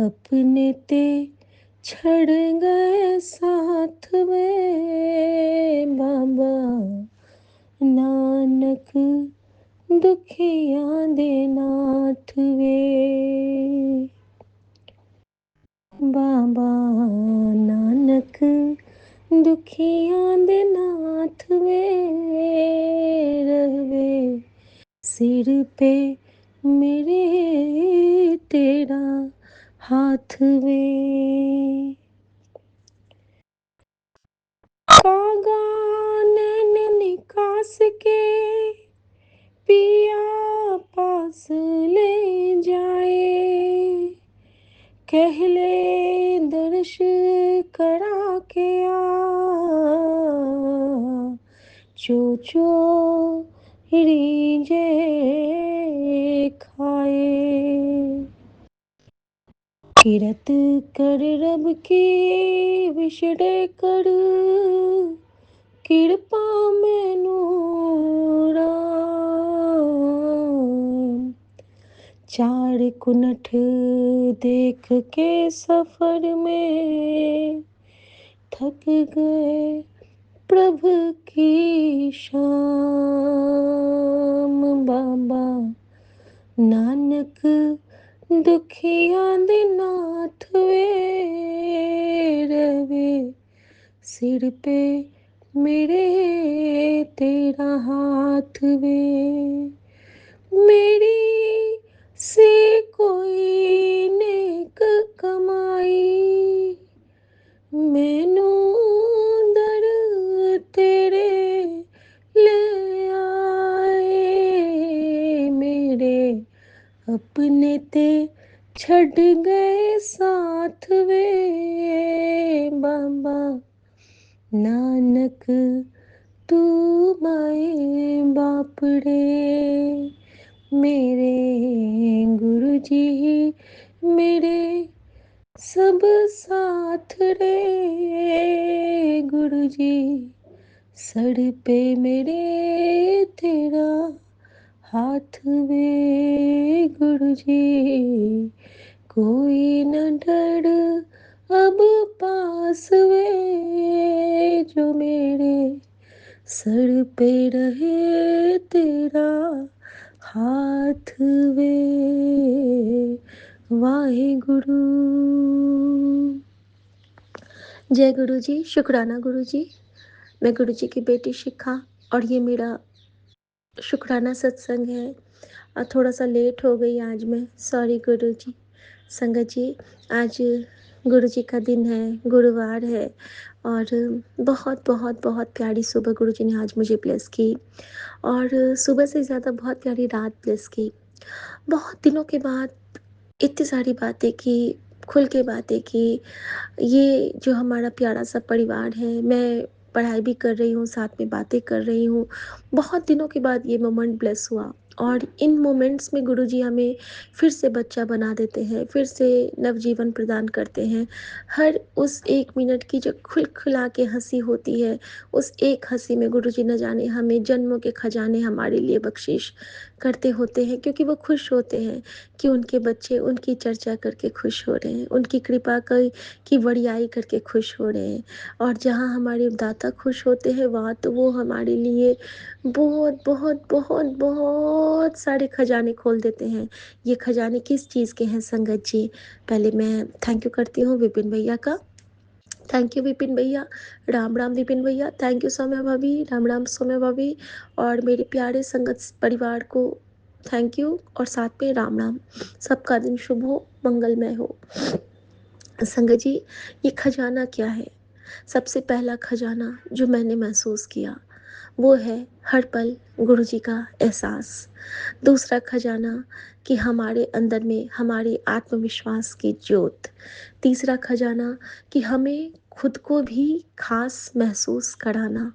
अपने ते छड़ गए साथ में बाबा नानक दुखियां दे नाथ वे। बाबा नानक दुखियां दे नाथ वे रहवे सिर पे मेरे तेरा हाथ वे। कागा नैन निकास के पिया पास ले जाए कहले दर्श करा के चो रीजे खाए। किरत कर रब की विछड़े कर कृपा मैनू राम। चार कुनठ देख के सफर में थक गए प्रभु की शाम। बाबा नानक दुखियां दे नाथ वे रवे सिर पे मेरे तेरा हाथ वे। मेरी से कोई नेक कमाई मैनू दर तेरे ले आए। मेरे अपने ते छड़ गए साथ वे बाबा नानक तू माए बापड़े। मेरे गुरु जी मेरे सब साथ रे गुरु जी सर पे मेरे तेरा हाथ वे गुरु जी। कोई न डर अब पास वे जो मेरे सर पे रहे तेरा हाथ वे। वाहे गुरु। जय गुरु जी। शुक्राना गुरु जी। मैं गुरु जी की बेटी शिखा और ये मेरा शुक्राना सत्संग है और थोड़ा सा लेट हो गई आज मैं, सॉरी गुरु जी। संगत जी आज गुरु जी का दिन है, गुरुवार है और बहुत बहुत बहुत प्यारी सुबह गुरु जी ने आज मुझे ब्लेस की और सुबह से ज़्यादा बहुत प्यारी रात ब्लेस की। बहुत दिनों के बाद इतनी सारी बातें की, खुल के बातें की। ये जो हमारा प्यारा सा परिवार है, मैं पढ़ाई भी कर रही हूँ, साथ में बातें कर रही हूँ। बहुत दिनों के बाद ये मोमेंट ब्लेस हुआ और इन मोमेंट्स में गुरुजी हमें फिर से बच्चा बना देते हैं, फिर से नवजीवन प्रदान करते हैं। हर उस 1 मिनट की जो खिलखिला के हंसी होती है, उस एक हंसी में गुरुजी न जाने हमें जन्मों के खजाने हमारे लिए बख्शिश करते होते हैं, क्योंकि वो खुश होते हैं कि उनके बच्चे उनकी चर्चा करके खुश हो रहे हैं, उनकी कृपा की बड़ाई करके खुश हो रहे हैं। और जहाँ हमारे दाता खुश होते हैं वहाँ तो वो हमारे लिए बहुत बहुत बहुत बहुत सारे खजाने खोल देते हैं। ये खजाने किस चीज़ के हैं संगत जी? पहले मैं थैंक यू करती हूँ विपिन भैया का। थैंक यू विपिन भैया। राम राम विपिन भैया। थैंक यू सौम्या भाभी। राम राम सौम्या भाभी। और मेरे प्यारे संगत परिवार को थैंक यू और साथ में राम राम। सबका दिन शुभ हो, मंगलमय हो। संगत जी ये खजाना क्या है? सबसे पहला खजाना जो मैंने महसूस किया वो है हर पल गुरु जी का एहसास। दूसरा खजाना कि हमारे अंदर में हमारे आत्मविश्वास की ज्योत। तीसरा खजाना कि हमें खुद को भी खास महसूस कराना।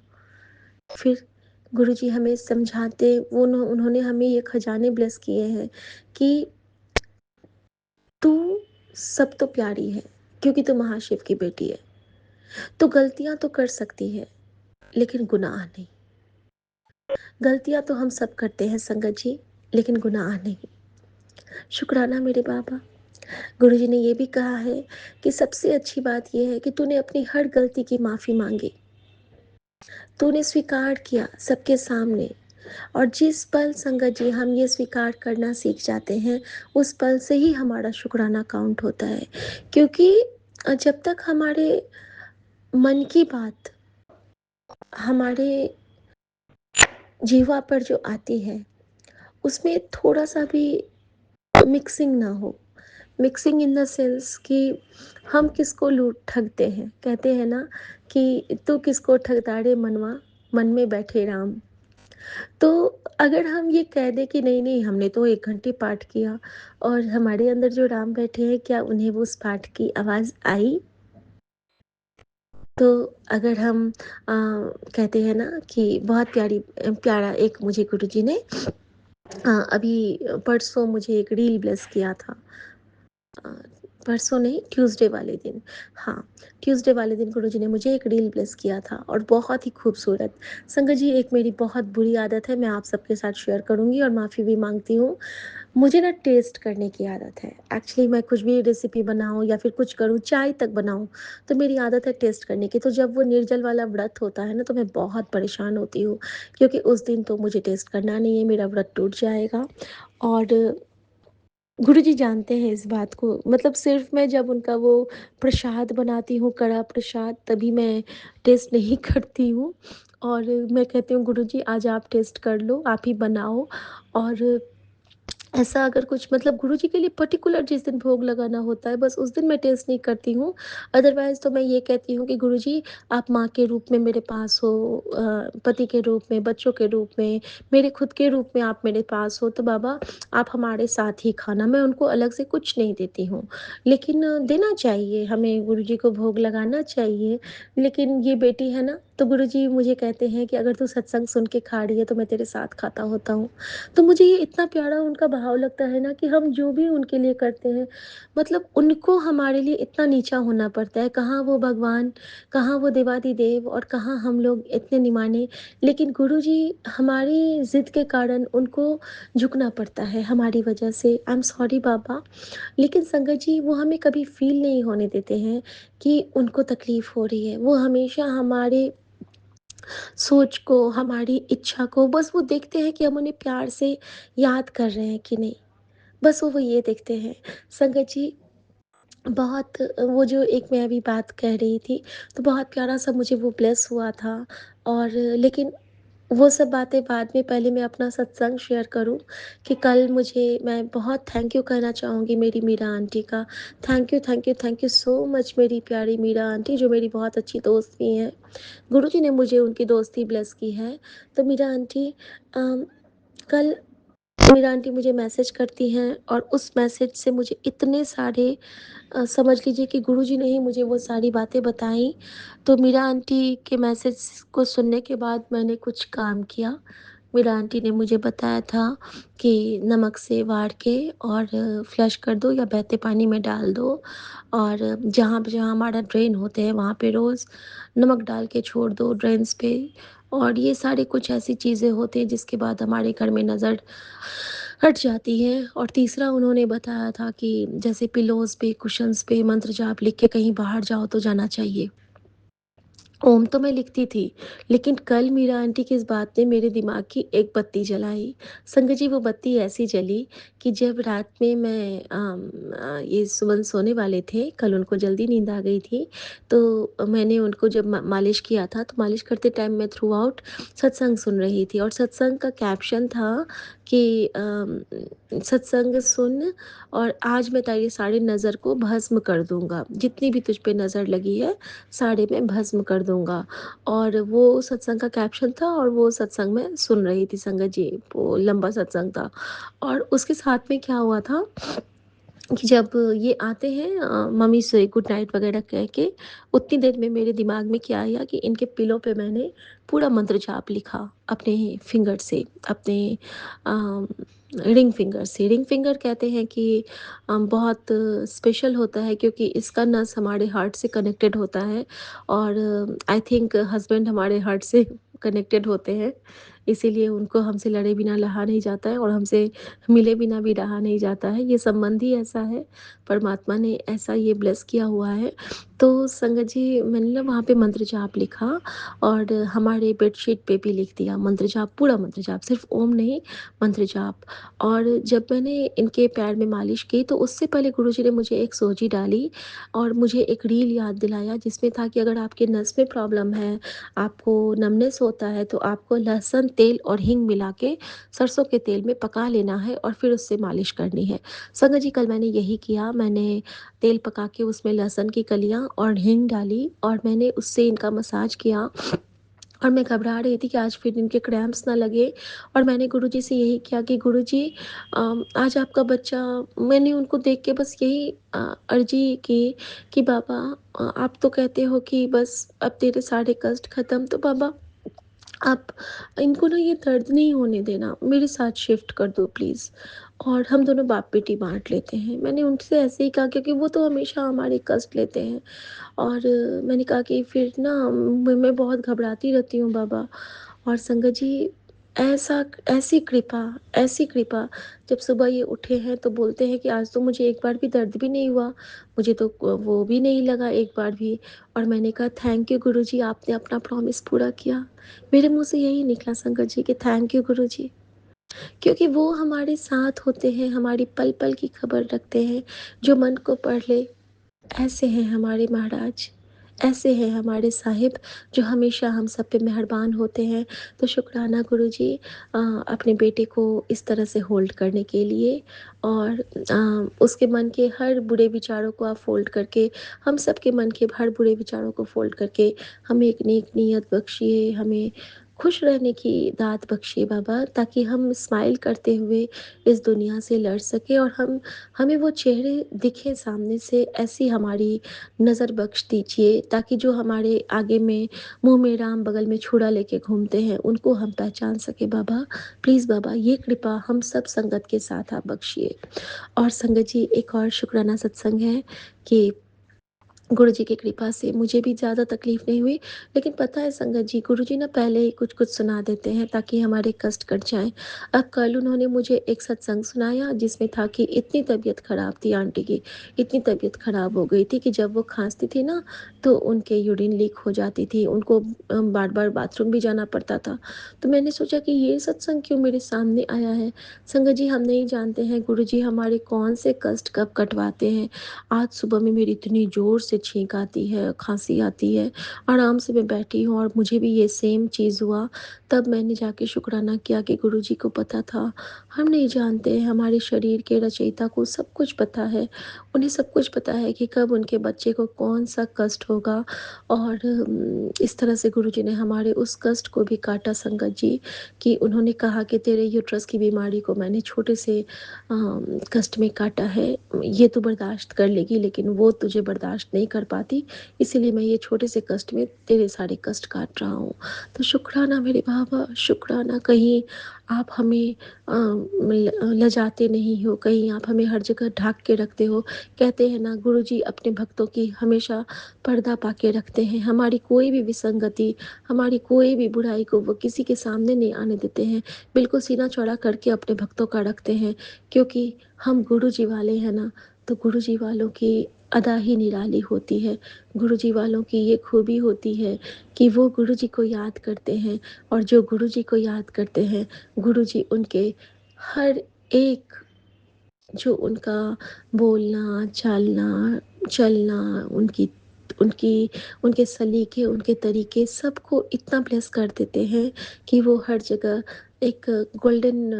फिर गुरु जी हमें समझाते उन्होंने हमें ये खजाने ब्लेस किए हैं कि तू सब तो प्यारी है क्योंकि तू महाशिव की बेटी है। तो गलतियां तो कर सकती है लेकिन गुनाह नहीं। गलतियां तो हम सब करते हैं संगत जी, लेकिन गुनाह नहीं। शुक्राना मेरे बाबा। गुरुजी ने ये भी कहा है कि सबसे अच्छी बात ये है कि तूने अपनी हर गलती की माफ़ी माँगी, तूने स्वीकार किया सबके सामने। और जिस पल संगत जी हम ये स्वीकार करना सीख जाते हैं, उस पल से ही हमारा शुक्राना काउंट होता है। क्योंकि जब तक हमारे मन की बात हमारे जीवा पर जो आती है, उसमें थोड़ा-सा भी मिक्सिंग ना हो। मिक्सिंग इन द सेंस कि हम किसको लूट ठगते हैं। कहते हैं ना कि तू किसको ठगता रे मनवा, मन में बैठे राम। तो अगर हम ये कह दें कि नहीं-नहीं हमने तो 1 घंटे पाठ किया और हमारे अंदर जो राम बैठे हैं, क्या उन्हें वो उस पाठ की आवाज़ आई? तो अगर हम कहते हैं ना कि बहुत प्यारा एक मुझे गुरुजी ने अभी परसों मुझे एक रील ब्लेस किया था। अ, परसों नहीं, ट्यूसडे वाले दिन। हाँ, ट्यूसडे वाले दिन गुरुजी ने मुझे एक रील ब्लेस किया था और बहुत ही खूबसूरत। संगत जी, एक मेरी बहुत बुरी आदत है, मैं आप सबके साथ शेयर करूँगी और माफ़ी भी माँगती हूँ। मुझे ना टेस्ट करने की आदत है। एक्चुअली मैं कुछ भी रेसिपी बनाऊँ या फिर कुछ करूँ, चाय तक बनाऊँ, तो मेरी आदत है टेस्ट करने की। तो जब वो निर्जल वाला व्रत होता है ना, तो मैं बहुत परेशान होती हूँ, क्योंकि उस दिन तो मुझे टेस्ट करना नहीं है, मेरा व्रत टूट जाएगा। और गुरुजी जानते हैं इस बात को, मतलब सिर्फ़ मैं जब उनका वो प्रसाद बनाती हूँ, कड़ा प्रसाद, तभी मैं टेस्ट नहीं करती हूँ। और मैं कहती हूँ गुरुजी आज आप टेस्ट कर लो, आप ही बनाओ। और ऐसा अगर कुछ मतलब गुरुजी के लिए पर्टिकुलर जिस दिन भोग लगाना होता है, बस उस दिन मैं टेस्ट नहीं करती हूँ। अदरवाइज़ तो मैं ये कहती हूँ कि गुरुजी आप माँ के रूप में मेरे पास हो, पति के रूप में, बच्चों के रूप में, मेरे खुद के रूप में आप मेरे पास हो, तो बाबा आप हमारे साथ ही खाना। मैं उनको अलग से कुछ नहीं देती हूँ। लेकिन देना चाहिए, हमें गुरुजी को भोग लगाना चाहिए। लेकिन ये बेटी है ना, तो गुरुजी मुझे कहते हैं कि अगर तू सत्संग सुन के खा रही है, तो मैं तेरे साथ खाता होता हूँ। तो मुझे ये इतना प्यारा उनका भाव लगता है ना कि हम जो भी उनके लिए करते हैं, मतलब उनको हमारे लिए इतना नीचा होना पड़ता है। कहाँ वो भगवान, कहाँ वो देवाधिदेव और कहाँ हम लोग इतने निमाने। लेकिन गुरुजी हमारी ज़िद के कारण उनको झुकना पड़ता है हमारी वजह से। आई एम सॉरी बाबा। लेकिन संगत जी वो हमें कभी फ़ील नहीं होने देते हैं कि उनको तकलीफ़ हो रही है। वो हमेशा हमारे सोच को, हमारी इच्छा को बस वो देखते हैं कि हम उन्हें प्यार से याद कर रहे हैं कि नहीं, बस वो ये देखते हैं। संगत जी बहुत वो जो एक मैं अभी बात कह रही थी, तो बहुत प्यारा-सा मुझे वो ब्लेस हुआ था। और लेकिन वो सब बातें बाद में, पहले मैं अपना सत्संग शेयर करूँ कि कल मुझे मैं बहुत थैंक यू कहना चाहूँगी मेरी मीरा आंटी का। थैंक यू सो मच मेरी प्यारी मीरा आंटी, जो मेरी बहुत अच्छी दोस्त भी हैं। गुरुजी ने मुझे उनकी दोस्ती ब्लेस की है। तो मीरा आंटी कल मीरा आंटी मुझे मैसेज करती हैं और उस मैसेज से मुझे इतने सारे समझ लीजिए कि गुरुजी ने ही मुझे वो सारी बातें बताई। तो मीरा आंटी के मैसेज को सुनने के बाद मैंने कुछ काम किया। मीरा आंटी ने मुझे बताया था कि नमक से वार के और फ्लश कर दो या बहते पानी में डाल दो, और जहाँ पे जहाँ हमारा ड्रेन होते हैं वहाँ पे रोज़ नमक डाल के छोड़ दो ड्रेन्स पे। और ये सारी कुछ ऐसी चीज़ें होती हैं जिसके बाद हमारे घर में नज़र हट जाती है। और तीसरा उन्होंने बताया था कि जैसे पिलोज़ पे, कुशन्स पे मंत्र जाप लिख के कहीं बाहर जाओ तो जाना चाहिए। ओम तो मैं लिखती थी, लेकिन कल मीरा आंटी की इस बात ने मेरे दिमाग की एक बत्ती जलाई। संगत जी वो बत्ती ऐसी जली कि जब रात में मैं ये सुमन सोने वाले थे, कल उनको जल्दी नींद आ गई थी, तो मैंने उनको जब मालिश किया था, तो मालिश करते टाइम मैं थ्रू आउट सत्संग सुन रही थी और सत्संग का कैप्शन था कि सत्संग सुन और आज मैं तेरी सारी नज़र को भस्म कर दूँगा, जितनी भी तुझ पे नज़र लगी है सारे में भस्म कर दूँगा। और वो सत्संग का कैप्शन था और वो सत्संग मैं सुन रही थी संगत जी, वो लंबा सत्संग था। और उसके साथ में क्या हुआ था कि जब ये आते हैं मम्मी से गुड नाइट वगैरह कह के, उतनी देर में मेरे दिमाग में क्या आया कि इनके पिलो पे मैंने पूरा मंत्र जाप लिखा अपने फिंगर से, अपने अ, रिंग फिंगर से। रिंग फिंगर कहते हैं कि बहुत स्पेशल होता है क्योंकि इसका नस हमारे हार्ट से कनेक्टेड होता है और आई थिंक हस्बैंड हमारे हार्ट से कनेक्टेड होते हैं, इसीलिए उनको हमसे लड़े बिना रहा नहीं जाता है और हमसे मिले बिना भी रहा नहीं जाता है। ये संबंध ही ऐसा है, परमात्मा ने ऐसा ये ब्लेस किया हुआ है। तो संगत जी मैंने ना वहाँ पे मंत्र जाप लिखा और हमारे बेडशीट पे भी लिख दिया मंत्र जाप, पूरा मंत्र जाप, सिर्फ़ ओम नहीं, मंत्र जाप। और जब मैंने इनके पैर में मालिश की तो उससे पहले गुरुजी ने मुझे एक सोजी डाली और मुझे एक रील याद दिलाया जिसमें था कि अगर आपके नस में प्रॉब्लम है, आपको नमनेस होता है तो आपको लहसुन, तेल और हींग मिला के सरसों के तेल में पका लेना है और फिर उससे मालिश करनी है। संगत जी कल मैंने यही किया, मैंने तेल पका के उसमें लहसुन की कलियाँ और हींग डाली और मैंने उससे इनका मसाज किया और मैं घबरा रही थी कि आज फिर इनके क्रैम्प्स ना लगे और मैंने गुरुजी से यही किया कि गुरुजी आज आपका बच्चा, मैंने उनको देख के बस यही अर्जी की कि बाबा आप तो कहते हो कि बस अब तेरे सारे कष्ट ख़त्म, तो बाबा आप इनको ना ये दर्द नहीं होने देना, मेरे साथ शिफ्ट कर दो प्लीज़ और हम दोनों बाप-बेटी बाँट लेते हैं। मैंने उनसे ऐसे ही कहा क्योंकि वो तो हमेशा हमारे कष्ट लेते हैं और मैंने कहा कि फिर ना मैं बहुत घबराती रहती हूँ बाबा। और संगत जी ऐसा ऐसी कृपा जब सुबह ये उठे हैं तो बोलते हैं कि आज तो मुझे एक बार भी दर्द भी नहीं हुआ, मुझे तो वो भी नहीं लगा एक बार भी। और मैंने कहा थैंक यू गुरुजी, आपने अपना प्रॉमिस पूरा किया। मेरे मुँह से यही निकला संगत जी कि थैंक यू गुरुजी। क्योंकि वो हमारे साथ होते हैं, हमारी पल-पल की खबर रखते हैं, जो मन को पढ़ ले। ऐसे हैं हमारे महाराज, ऐसे हैं हमारे साहिब जो हमेशा हम सब पे मेहरबान होते हैं। तो शुक्राना गुरुजी अपने बेटे को इस तरह से होल्ड करने के लिए और उसके मन के हर बुरे विचारों को आप फ़ोल्ड करके, हम सबके मन के हर बुरे विचारों को फ़ोल्ड करके हमें एक नेक नीयत बख्शिए, हमें खुश रहने की दात बख्शिए बाबा, ताकि हम स्माइल करते हुए इस दुनिया से लड़ सकें और हमें वो चेहरे दिखें सामने से, ऐसी हमारी नज़र बख्श दीजिए ताकि जो हमारे आगे में मुँह में राम बगल में छुरा लेके घूमते हैं उनको हम पहचान सकें बाबा। प्लीज़ बाबा ये कृपा हम सब संगत के साथ आप बख्शिए। और संगत जी एक और शुक्राना सत्संग है कि गुरुजी की कृपा से मुझे भी ज़्यादा तकलीफ़ नहीं हुई। लेकिन पता है संगत जी गुरुजी ना पहले ही कुछ-कुछ सुना देते हैं ताकि हमारे कष्ट कट जाएँ। अब कल उन्होंने मुझे एक सत्संग सुनाया जिसमें था कि इतनी तबीयत ख़राब थी आंटी की, इतनी तबीयत ख़राब हो गई थी कि जब वो खाँसती थी ना तो उनके यूरिन लीक हो जाती थी। उनको बार-बार बाथरूम भी जाना पड़ता था। तो मैंने सोचा कि ये सत्संग क्यों मेरे सामने आया है। संगत जी हम नहीं जानते हैं गुरुजी हमारे कौन से कष्ट कब कटवाते हैं। आज सुबह में मेरी इतनी ज़ोर से छींक आती है, खाँसी आती है, आराम से मैं बैठी हूँ और मुझे भी ये सेम चीज़ हुआ। तब मैंने जाके शुक्राना किया कि गुरुजी को पता था। हम नहीं जानते हैं हमारे शरीर के रचयिता को सब कुछ पता है। उन्हें सब कुछ पता है कि कब उनके बच्चे को कौन-सा कष्ट होगा और इस तरह से गुरुजी ने हमारे उस कष्ट को भी काटा संगत जी, कि उन्होंने कहा कि तेरे यूट्रस की बीमारी को मैंने छोटे से कष्ट में काटा है। ये तो बर्दाश्त कर लेगी लेकिन वो तुझे बर्दाश्त नहीं कर पाती, इसीलिए मैं ये छोटे से कष्ट में तेरे सारे कष्ट काट रहा हूँ। तो शुक्राना मेरे बाबा, शुक्राना कहीं आप हमें लजाते नहीं हो, कहीं आप हमें हर जगह ढाँक के रखते हो। कहते हैं ना गुरुजी अपने भक्तों की हमेशा पर्दा पा के रखते हैं, हमारी कोई भी विसंगति, हमारी कोई भी बुराई को वो किसी के सामने नहीं आने देते हैं, बिल्कुल सीना चौड़ा करके अपने भक्तों का रखते हैं। क्योंकि हम गुरुजी वाले हैं ना, तो गुरुजी वालों की अदा ही निराली होती है। गुरुजी वालों की ये खूबी होती है कि वो गुरुजी को याद करते हैं और जो गुरुजी को याद करते हैं, गुरुजी उनके हर एक जो उनका बोलना, चालना, चलना, उनकी उनकी उनके सलीके, उनके तरीके सबको इतना ब्लेस कर देते हैं कि वो हर जगह एक गोल्डन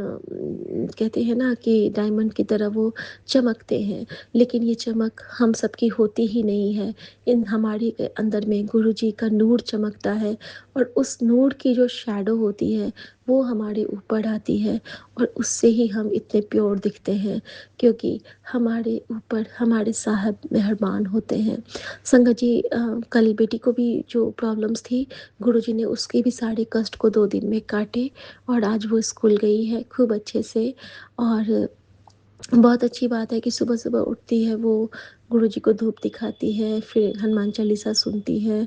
कहते हैं ना कि डायमंड की तरह वो चमकते हैं। लेकिन ये चमक हम सबकी होती ही नहीं है। इन हमारे अंदर में गुरुजी का नूर चमकता है और उस नूर की जो शैडो होती है, वो हमारे ऊपर आती है और उससे ही हम इतने प्योर दिखते हैं। क्योंकि हमारे ऊपर हमारे साहब मेहरबान होते हैं। संगत जी कल बेटी को भी जो प्रॉब्लम्स थी, गुरुजी ने उसके भी सारे कष्ट को 2 दिन में काटे और आज वो स्कूल गई है खूब अच्छे से। और बहुत अच्छी बात है कि सुबह-सुबह उठती है वो, गुरुजी को धूप दिखाती है, फिर हनुमान चालीसा सुनती है,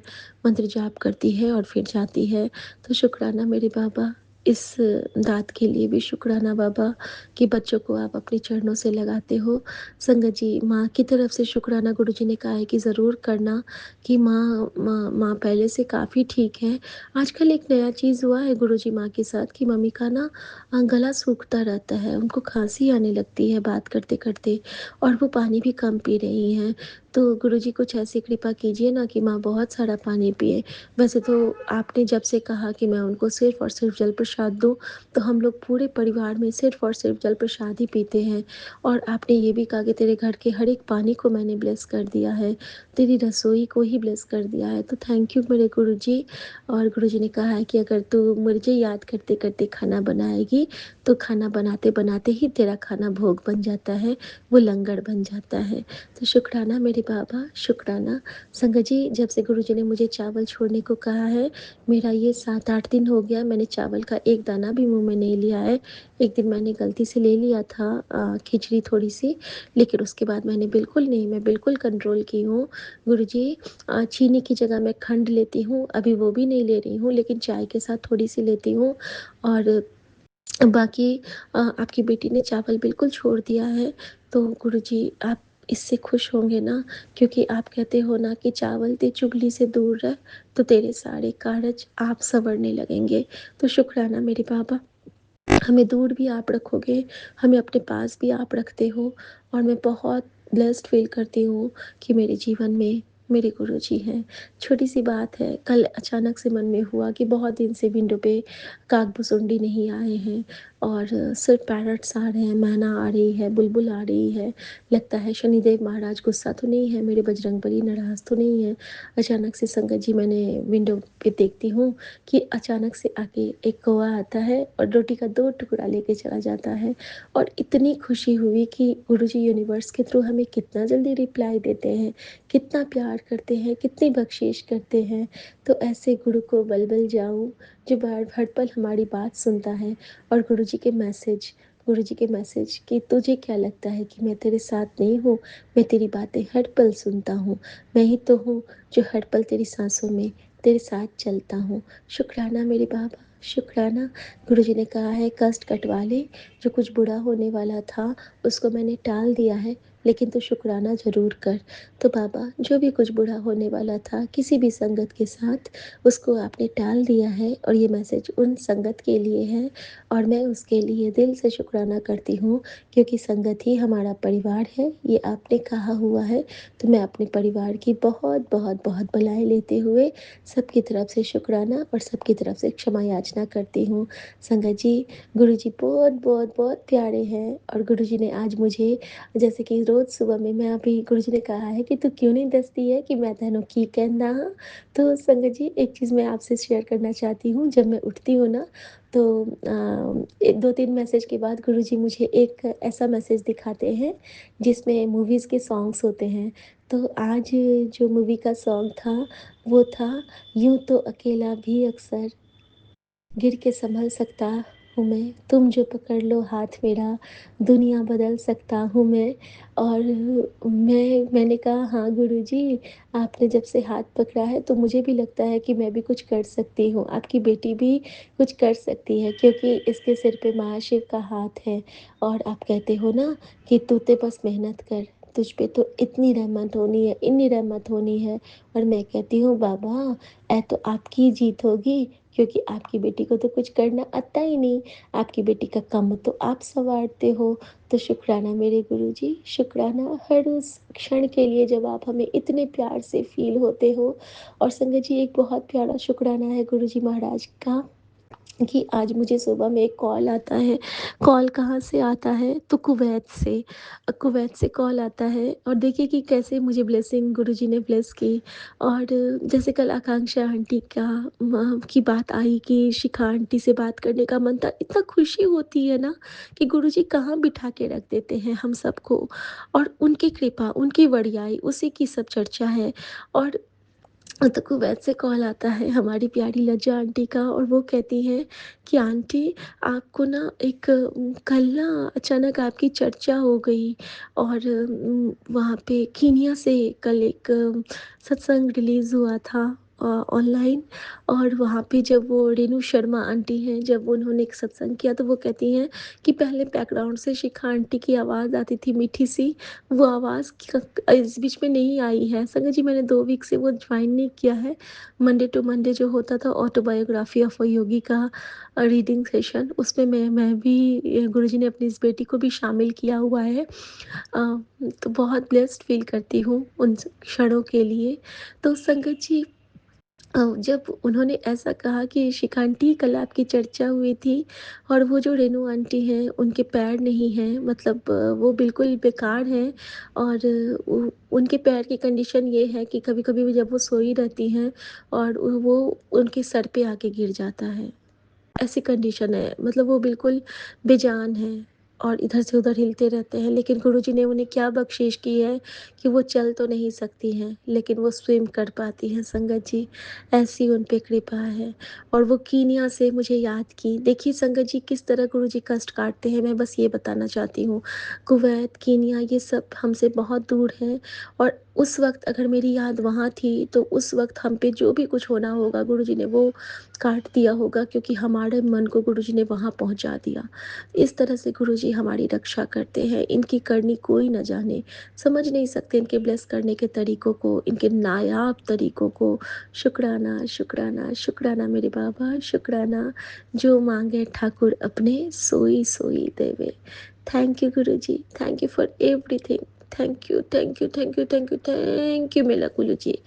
मंत्र जाप करती है और फिर जाती है। तो शुक्राना मेरे बाबा। इस दात के लिए भी शुक्राना बाबा कि बच्चों को आप अपने चरणों से लगाते हो। संगत जी, माँ की तरफ से शुक्राना गुरुजी ने कहा है कि ज़रूर करना कि माँ पहले से काफ़ी ठीक है। आजकल एक नया चीज़ हुआ है गुरुजी माँ के साथ कि मम्मी का ना गला सूखता रहता है, उनको खाँसी आने लगती है बात करते-करते और वो पानी भी कम पी रही हैं। तो गुरुजी कुछ ऐसी कृपा कीजिए ना कि माँ बहुत सारा पानी पिए। वैसे तो आपने जब से कहा कि मैं उनको सिर्फ़ और सिर्फ़ जल प्रसाद दूँ, तो हम लोग पूरे परिवार में सिर्फ़ और सिर्फ़ जल प्रसाद ही पीते हैं। और आपने ये भी कहा कि तेरे घर के हर एक पानी को मैंने ब्लेस कर दिया है, तेरी रसोई को ही ब्लेस कर दिया है। तो थैंक यू मेरे गुरुजी। और गुरुजी ने कहा है कि अगर तू मुझे याद करते-करते खाना बनाएगी, तो खाना बनाते-बनाते ही तेरा खाना भोग बन जाता है, वो लंगर बन जाता है। तो शुक्राना मेरे बाबा, शुक्राना। संगत जी, जब से गुरुजी ने मुझे चावल छोड़ने को कहा है, मेरा ये 7-8 दिन हो गया, मैंने चावल का एक दाना भी मुँह में नहीं लिया है। एक दिन मैंने गलती से ले लिया था खिचड़ी थोड़ी-सी, लेकिन उसके बाद मैंने बिल्कुल नहीं, मैं बिल्कुल कंट्रोल की हूँ। गुरुजी चीनी की जगह मैं खंड लेती हूँ, अभी वो भी नहीं ले रही हूँ, लेकिन चाय के साथ थोड़ी-सी लेती हूँ और बाकी आपकी बेटी ने चावल बिल्कुल छोड़ दिया है, तो गुरुजी आप इससे खुश होंगे ना, क्योंकि आप कहते हो ना कि चावल ते चुगली से दूर रह, तो तेरे सारे कारज आप सँवरने लगेंगे। तो शुक्राना मेरे बाबा। हमें दूर भी आप रखोगे, हमें अपने पास भी आप रखते हो और मैं बहुत ब्लेस्ड फ़ील करती हूँ कि मेरे जीवन में मेरे गुरुजी हैं। छोटी-सी बात है, कल अचानक से मन में हुआ कि बहुत दिन से विंडो पे काग-भुसुंडी नहीं आए हैं और सिर्फ़ पैरट्स आ रहे हैं, मैना आ रही है, बुलबुल आ रही है। लगता है शनिदेव महाराज गुस्सा तो नहीं है, मेरे बजरंगबली नाराज़ तो नहीं है। अचानक से संगत जी मैंने विंडो पे देखती हूँ कि अचानक से आके एक कौवा आता है और रोटी का 2 टुकड़ा लेके चला जाता है और इतनी खुशी हुई कि गुरुजी यूनिवर्स के थ्रू हमें कितना जल्दी रिप्लाई देते हैं, कितना प्यार करते हैं, कितनी बख्शीश करते हैं। तो ऐसे गुरु को बल-बल जाऊँ जो बार हर पल हमारी बात सुनता है और गुरुजी के मैसेज कि तुझे क्या लगता है कि मैं तेरे साथ नहीं हूँ? मैं तेरी बातें हर पल सुनता हूँ। मैं ही तो हूँ जो हर पल तेरी साँसों में तेरे साथ चलता हूँ। शुक्राना मेरे बाबा, शुक्राना। गुरुजी ने कहा है कष्ट कटवा ले, जो कुछ बुरा होने वाला था उसको मैंने टाल दिया है, लेकिन तू शुक्राना ज़रूर कर। तो बाबा जो भी कुछ बुरा होने वाला था किसी भी संगत के साथ, उसको आपने टाल दिया है और ये मैसेज उन संगत के लिए है और मैं उसके लिए दिल से शुक्राना करती हूँ, क्योंकि संगत ही हमारा परिवार है, ये आपने कहा हुआ है। तो मैं अपने परिवार की बहुत, बहुत, बहुत भलाई लेते हुए सबकी तरफ से शुक्राना और सबकी तरफ से क्षमा याचना करती हूँ। संगत जी, गुरुजी बहुत, बहुत, बहुत प्यारे हैं और गुरुजी ने आज मुझे जैसे कि रोज़ सुबह में मैं अभी गुरुजी ने कहा है कि तू क्यों नहीं दसती है कि मैं तेनों की कहना हाँ। तो संगत जी, एक चीज़ मैं आपसे शेयर करना चाहती हूँ, जब मैं उठती हूँ ना तो 2-3 मैसेज के बाद गुरुजी मुझे एक ऐसा मैसेज दिखाते हैं जिसमें मूवीज़ के सॉन्ग्स होते हैं। तो आज जो मूवी का सॉन्ग था वो था यूँ तो अकेला भी अक्सर गिर के संभल सकता हूँ मैं, तुम जो पकड़ लो हाथ मेरा, दुनिया बदल सकता हूँ मैं। और मैंने कहा हाँ गुरुजी, आपने जब से हाथ पकड़ा है तो मुझे भी लगता है कि मैं भी कुछ कर सकती हूँ, आपकी बेटी भी कुछ कर सकती है क्योंकि इसके सिर पे महाशिव का हाथ है। और आप कहते हो ना कि तू ते बस मेहनत कर, तुझ पे तो इतनी रहमत होनी है, इतनी रहमत होनी है। और मैं कहती हूँ बाबा, तो आपकी ही जीत होगी क्योंकि आपकी बेटी को तो कुछ करना आता ही नहीं, आपकी बेटी का काम तो आप सँवारते हो। तो शुक्राना मेरे गुरुजी, शुक्राना हर उस क्षण के लिए जब आप हमें इतने प्यार से फ़ील होते हो। और संगत जी, एक बहुत प्यारा शुक्राना है गुरुजी महाराज का कि आज मुझे सुबह में एक कॉल आता है। कॉल कहाँ से आता है? तो कुवैत से। कुवैत से कॉल आता है और देखिए कि कैसे मुझे ब्लेसिंग गुरुजी ने ब्लेस की। और जैसे कल आकांक्षा आंटी का की बात आई कि शिखा आंटी से बात करने का मन था। इतना खुशी होती है ना कि गुरुजी कहाँ बिठा के रख देते हैं हम सबको और उनकी कृपा, उनकी वड़ियाई, उसी की सब चर्चा है। और तो कुवैत से कॉल आता है हमारी प्यारी लज्जा आंटी का और वो कहती हैं कि आंटी आपको ना एक कल ना अचानक आपकी चर्चा हो गई और वहाँ पे कीनिया से कल एक सत्संग रिलीज़ हुआ था ऑनलाइन, और वहाँ पे जब वो रेणु शर्मा आंटी हैं, जब उन्होंने एक सत्संग किया तो वो कहती हैं कि पहले बैकग्राउंड से शिखा आंटी की आवाज़ आती थी मीठी सी, वो आवाज़ इस बीच में नहीं आई है। संगत जी, मैंने 2 वीक से वो ज्वाइन नहीं किया है। मंडे टू मंडे जो होता था ऑटोबायोग्राफी ऑफ अ योगी का रीडिंग सेशन, उसमें मैं भी गुरुजी ने अपनी इस बेटी को भी शामिल किया हुआ है। तो बहुत ब्लेस्ड फील करती हूँ उन क्षणों के लिए। तो संगत जी, जब उन्होंने ऐसा कहा कि शिखा आंटी कल आपकी चर्चा हुई थी और वो जो रेणु आंटी हैं उनके पैर नहीं हैं, मतलब वो बिल्कुल बेकार हैं, और उनके पैर की कंडीशन ये है कि कभी-कभी भी जब वो सोई रहती हैं और वो उनके सर पे आके गिर जाता है। ऐसी कंडीशन है, मतलब वो बिल्कुल बेजान हैं और इधर से उधर हिलते रहते हैं, लेकिन गुरुजी ने उन्हें क्या बख्शीश की है कि वो चल तो नहीं सकती हैं, लेकिन वो स्विम कर पाती हैं संगत जी, ऐसी उन पे कृपा है। और वो कीनिया से मुझे याद की। देखिए संगत जी, किस तरह गुरुजी कष्ट काटते हैं, मैं बस ये बताना चाहती हूँ। कुवैत, कीनिया ये सब हमसे बहुत दूर हैं, और उस वक़्त अगर मेरी याद वहाँ थी, तो उस वक़्त हम पे जो भी कुछ होना होगा गुरुजी ने वो काट दिया होगा, क्योंकि हमारे मन को गुरुजी ने वहाँ पहुँचा दिया। इस तरह से गुरुजी हमारी रक्षा करते हैं, इनकी करनी कोई न जाने। समझ नहीं सकते इनके ब्लेस करने के तरीकों को, इनके नायाब तरीकों को। शुक्राना, शुक्राना, शुक्राना मेरे बाबा, शुक्राना, जो माँगे ठाकुर अपने सोई सोई देवे। Thank you Guruji, thank you for everything. Thank you, thank you, thank you, thank you, thank you मेरा गुरुजी।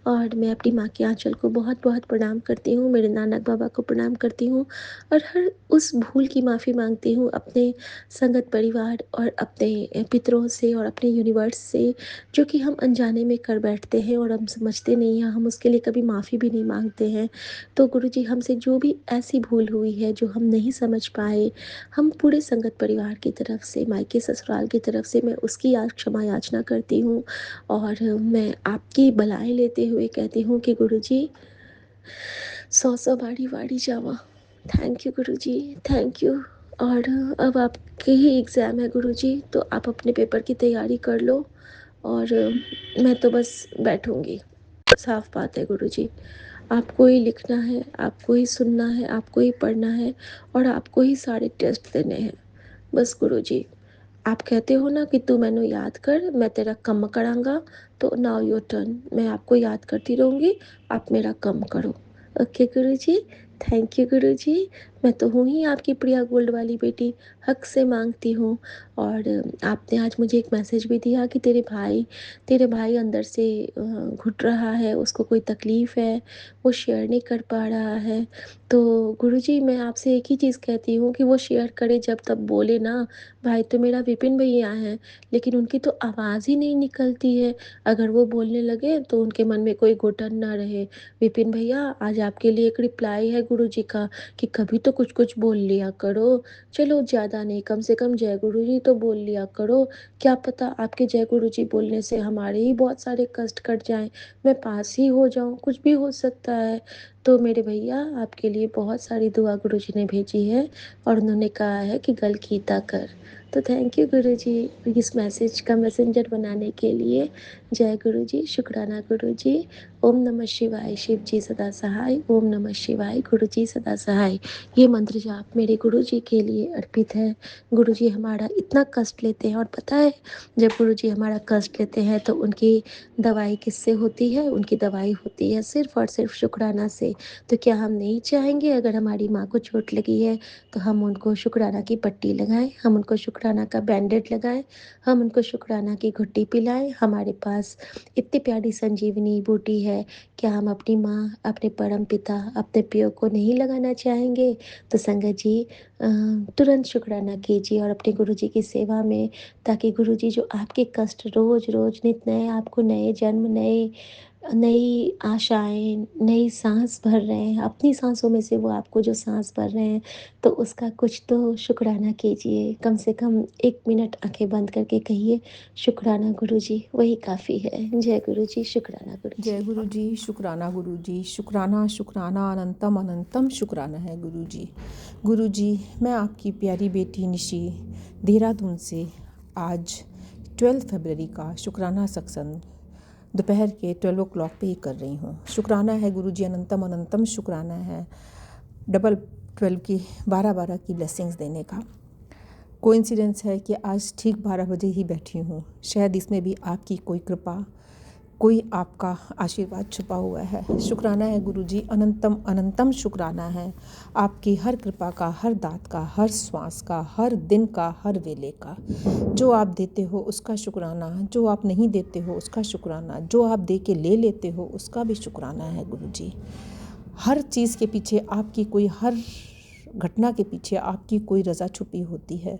और मैं अपनी माँ के आँचल को बहुत-बहुत प्रणाम करती हूँ, मेरे नानक बाबा को प्रणाम करती हूँ, और हर उस भूल की माफ़ी माँगती हूँ अपने संगत परिवार और अपने पितरों से और अपने यूनिवर्स से, जो कि हम अनजाने में कर बैठते हैं और हम समझते नहीं हैं, हम उसके लिए कभी माफ़ी भी नहीं माँगते हैं। तो गुरुजी, हमसे जो भी ऐसी भूल हुई है, जो हम नहीं समझ पाए, हम पूरे संगत परिवार की तरफ से, मायके ससुराल की तरफ से मैं उसकी क्षमा याचना करती हूँ, और मैं आपकी भलाई लेते हुए कहती हूँ कि गुरुजी, 100-100 बारी-बारी जावा। Thank you Guruji, thank you. और अब आपके ही एग्ज़ाम है गुरुजी, तो आप अपने पेपर की तैयारी कर लो, और मैं तो बस बैठूँगी। साफ़ बात है गुरुजी, आपको ही लिखना है, आपको ही सुनना है, आपको ही पढ़ना है, और आपको ही सारे टेस्ट देने हैं। बस गुरुजी, आप कहते हो ना कि तू मैनू याद कर, मैं तेरा कम करांगा, तो नाउ योर टर्न। मैं आपको याद करती रहूँगी, आप मेरा कम करो। ओके गुरुजी, थैंक यू गुरुजी। मैं तो हूँ ही आपकी प्रिया गोल्ड वाली बेटी, हक से माँगती हूँ। और आपने आज मुझे एक मैसेज भी दिया कि तेरे भाई अंदर से घुट रहा है, उसको कोई तकलीफ़ है, वो शेयर नहीं कर पा रहा है। तो गुरुजी, मैं आपसे एक ही चीज़ कहती हूँ कि वो शेयर करे जब तब बोले ना। भाई तो मेरा विपिन भैया हैं, लेकिन उनकी तो आवाज़ ही नहीं निकलती है। अगर वो बोलने लगे तो उनके मन में कोई घुटन ना रहे। विपिन भैया, आज आपके लिए एक रिप्लाई है गुरुजी का कि कभी तो कुछ-कुछ बोल लिया करो। चलो ज़्यादा नहीं, कम से कम जय गुरुजी तो बोल लिया करो। क्या पता आपके जय गुरुजी बोलने से हमारे ही बहुत सारे कष्ट कट जाएँ, मैं पास ही हो जाऊँ, कुछ भी हो सकता है। तो मेरे भैया, आपके लिए बहुत सारी दुआ गुरुजी ने भेजी है, और उन्होंने कहा है कि गल कीता कर। तो थैंक यू गुरुजी, इस मैसेज का मैसेंजर बनाने के लिए। जय गुरुजी, शुक्राना गुरुजी। ओम नमः शिवाय, शिव जी सदा सहाय। ओम नमः शिवाय, गुरुजी सदा सहाय। ये मंत्र जाप मेरे गुरुजी के लिए अर्पित है। गुरुजी हमारा इतना कष्ट लेते हैं, और पता है, जब गुरुजी हमारा कष्ट लेते हैं तो उनकी दवाई किससे होती है? उनकी दवाई होती है सिर्फ़ और सिर्फ़ शुक्राना से। तो क्या हम नहीं चाहेंगे, अगर हमारी माँ को चोट लगी है तो हम उनको शुक्राना की पट्टी लगाएँ, हम उनको शुक्राना का बैंडेड लगाएँ, हम उनको शुक्राना की घुट्टी पिलाएँ। हमारे पास इतनी प्यारी संजीवनी बूटी है, क्या हम अपनी माँ, अपने परमपिता, अपने पियो को नहीं लगाना चाहेंगे? तो संगत जी, तुरंत शुक्राना कीजिए और अपने गुरुजी की सेवा में, ताकि गुरुजी जो आपके कष्ट रोज़-रोज़ नित नए आपको नए जन्म, नई आशाएँ, नई साँस भर रहे हैं, अपनी साँसों में से वो आपको जो साँस भर रहे हैं, तो उसका कुछ तो शुक्राना कीजिए। कम से कम 1 मिनट आँखें बंद करके कहिए, शुक्राना गुरुजी, वही काफ़ी है। जय गुरुजी, शुक्राना जय गुरुजी। गुरु जी, शुक्राना गुरु जी, शुक्राना शुक्राना अनंतम अनंतम शुक्राना है गुरु जी। गुरु जी, मैं आपकी प्यारी बेटी निशी देहरादून से आज 12 फरवरी का शुक्राना सत्संग दोपहर के 12 o'clock पे ही कर रही हूँ। शुक्राना है गुरुजी, अनंतम अनंतम शुक्राना है 12 की 12 की ब्लेसिंग्स देने का। कोइंसिडेंस है कि आज ठीक 12 बजे ही बैठी हूँ। शायद इसमें भी आपकी कोई कृपा, कोई आपका आशीर्वाद छुपा हुआ है। शुक्राना है गुरुजी, अनंतम अनंतम शुक्राना है आपकी हर कृपा का, हर दात का, हर श्वास का, हर दिन का, हर वेले का। जो आप देते हो उसका शुक्राना, जो आप नहीं देते हो उसका शुक्राना, जो आप दे के ले लेते हो उसका भी शुक्राना है गुरुजी। हर चीज़ के पीछे आपकी कोई, हर घटना के पीछे आपकी कोई रज़ा छुपी होती है।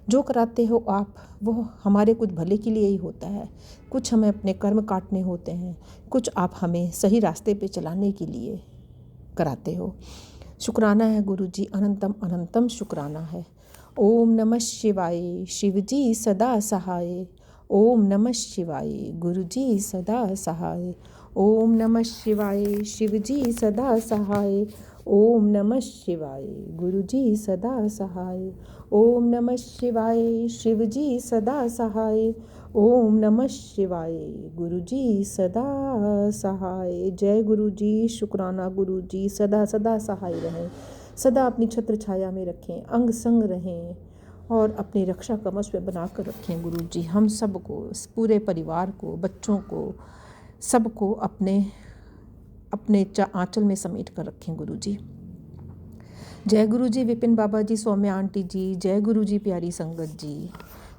जो कराते हो आप वो हमारे कुछ भले के लिए ही होता है। कुछ हमें अपने कर्म काटने होते हैं, कुछ आप हमें सही रास्ते पे चलाने के लिए कराते हो। शुक्राना है गुरुजी, अनंतम अनंतम शुक्राना है। ओम नमः शिवाय, शिवजी सदा सहाय। ओम नमः शिवाय, गुरुजी सदा सहाय। ओम नमः शिवाय, शिवजी सदा सहाय। ओम नमः शिवाय, गुरुजी सदा सहाय। ओम नमः शिवाय, शिवजी सदा सहाय। ओम नमः शिवाय, गुरुजी सदा सहाय। जय गुरुजी, शुक्राना गुरुजी, सदा सदा सहाय रहें, सदा अपनी छत्र छाया में रखें, अंग संग रहें और अपनी रक्षा कवच पे बना कर रखें गुरुजी। हम सबको, पूरे परिवार को, बच्चों को, सबको अपने अपने आंचल में समेट कर रखें गुरुजी। जय गुरुजी विपिन बाबा जी, सौम्या आंटी जी, जय गुरुजी प्यारी संगत जी।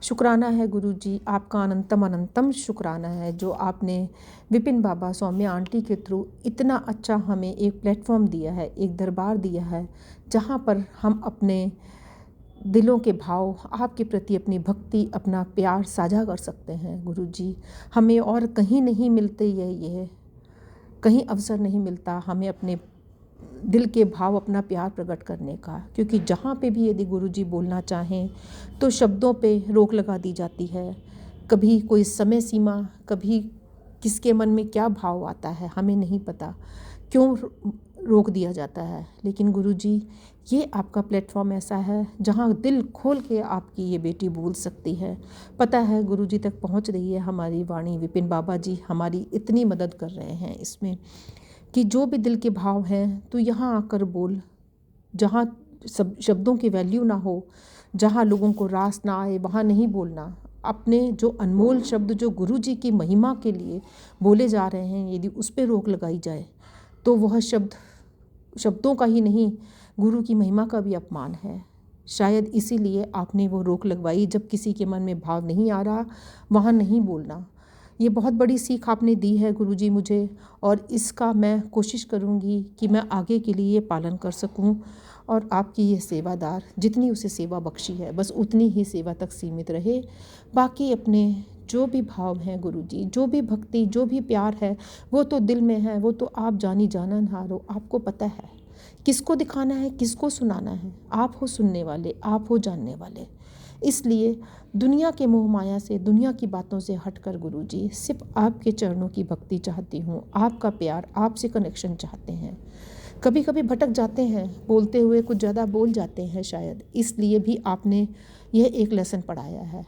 शुक्राना है गुरुजी, आपका अनंतम अनंतम शुक्राना है जो आपने विपिन बाबा, सौम्या आंटी के थ्रू इतना अच्छा हमें एक प्लेटफॉर्म दिया है, एक दरबार दिया है जहाँ पर हम अपने दिलों के भाव, आपके प्रति अपनी भक्ति, अपना प्यार साझा कर सकते हैं गुरुजी। हमें और कहीं नहीं मिलते ये कहीं अवसर नहीं मिलता हमें अपने दिल के भाव, अपना प्यार प्रकट करने का। क्योंकि जहाँ पे भी यदि गुरुजी बोलना चाहें तो शब्दों पे रोक लगा दी जाती है। कभी कोई समय सीमा, कभी किसके मन में क्या भाव आता है हमें नहीं पता, क्यों रोक दिया जाता है। लेकिन गुरुजी, ये आपका प्लेटफॉर्म ऐसा है जहाँ दिल खोल के आपकी ये बेटी बोल सकती है। पता है गुरुजी तक पहुँच रही है हमारी वाणी। विपिन बाबा जी हमारी इतनी मदद कर रहे हैं इसमें कि जो भी दिल के भाव हैं तो यहाँ आकर बोल। जहाँ सब शब्दों की वैल्यू ना हो, जहाँ लोगों को रास ना आए, वहाँ नहीं बोलना। अपने जो अनमोल शब्द जो गुरुजी की महिमा के लिए बोले जा रहे हैं, यदि उस पर रोक लगाई जाए तो वह शब्दों का ही नहीं, गुरु की महिमा का भी अपमान है। शायद इसीलिए आपने वो रोक लगवाई। जब किसी के मन में भाव नहीं आ रहा वहाँ नहीं बोलना। ये बहुत बड़ी सीख आपने दी है गुरुजी मुझे, और इसका मैं कोशिश करूँगी कि मैं आगे के लिए पालन कर सकूँ। और आपकी ये सेवादार जितनी उसे सेवा बख्शी है बस उतनी ही सेवा तक सीमित रहे। बाकी अपने जो भी भाव हैं गुरुजी, जो भी भक्ति, जो भी प्यार है वो तो दिल में है, वो तो आप जानी जाननहार हो। आपको पता है किसको दिखाना है, किसको सुनाना है। आप हो सुनने वाले, आप हो जानने वाले। इसलिए दुनिया के मोह माया से, दुनिया की बातों से हटकर गुरुजी सिर्फ आपके चरणों की भक्ति चाहती हूँ, आपका प्यार, आपसे कनेक्शन चाहते हैं। कभी कभी भटक जाते हैं, बोलते हुए कुछ ज़्यादा बोल जाते हैं शायद, इसलिए भी आपने यह एक लेसन पढ़ाया है।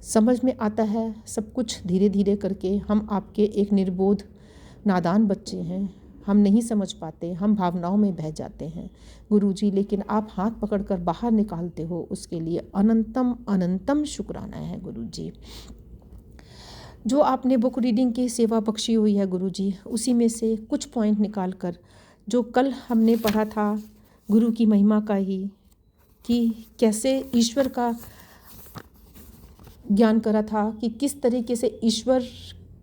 समझ में आता है सब कुछ धीरे धीरे करके। हम आपके एक निर्बोध नादान बच्चे हैं, हम नहीं समझ पाते, हम भावनाओं में बह जाते हैं गुरुजी। लेकिन आप हाथ पकड़कर बाहर निकालते हो, उसके लिए अनंतम अनंतम शुक्राना है गुरुजी। जो आपने बुक रीडिंग की सेवा बख्शी हुई है गुरुजी, उसी में से कुछ पॉइंट निकाल कर, जो कल हमने पढ़ा था गुरु की महिमा का ही, कि कैसे ईश्वर का ज्ञान करा था, कि किस तरीके से ईश्वर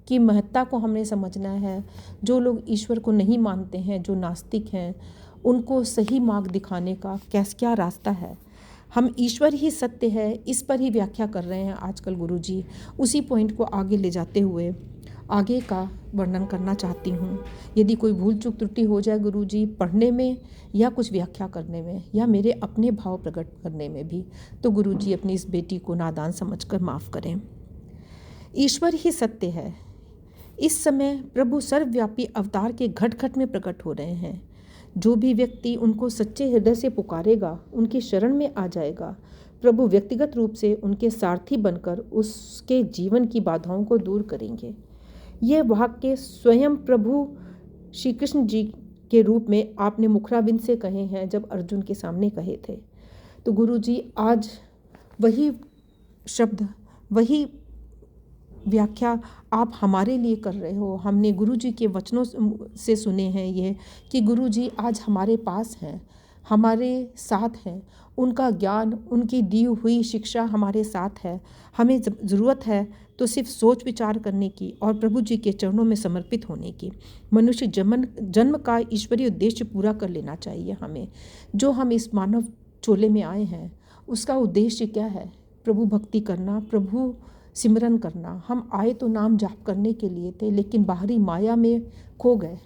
की महत्ता को हमने समझना है। जो लोग ईश्वर को नहीं मानते हैं, जो नास्तिक हैं, उनको सही मार्ग दिखाने का क्या रास्ता है। हम ईश्वर ही सत्य है, इस पर ही व्याख्या कर रहे हैं आजकल गुरुजी। उसी पॉइंट को आगे ले जाते हुए आगे का वर्णन करना चाहती हूँ। यदि कोई भूल चूक त्रुटि हो जाए गुरुजी पढ़ने में, या कुछ व्याख्या करने में, या मेरे अपने भाव प्रकट करने में भी, तो गुरुजी अपनी इस बेटी को नादान समझकर माफ़ करें। ईश्वर ही सत्य है। इस समय प्रभु सर्वव्यापी अवतार के घट घट में प्रकट हो रहे हैं। जो भी व्यक्ति उनको सच्चे हृदय से पुकारेगा, उनकी शरण में आ जाएगा, प्रभु व्यक्तिगत रूप से उनके सारथी बनकर उसके जीवन की बाधाओं को दूर करेंगे। ये वाक्य स्वयं प्रभु श्री कृष्ण जी के रूप में आपने मुखराबिंद से कहे हैं जब अर्जुन के सामने कहे थे। तो गुरु जी आज वही शब्द, वही व्याख्या आप हमारे लिए कर रहे हो। हमने गुरु जी के वचनों से सुने हैं ये कि गुरु जी आज हमारे पास हैं, हमारे साथ हैं। उनका ज्ञान, उनकी दी हुई शिक्षा हमारे साथ है। हमें ज़रूरत है तो सिर्फ सोच विचार करने की और प्रभु जी के चरणों में समर्पित होने की। मनुष्य जन्म का ईश्वरीय उद्देश्य पूरा कर लेना चाहिए हमें। जो हम इस मानव चोले में आए हैं उसका उद्देश्य क्या है? प्रभु भक्ति करना, प्रभु सिमरन करना। हम आए तो नाम जाप करने के लिए थे, लेकिन बाहरी माया में खो गए।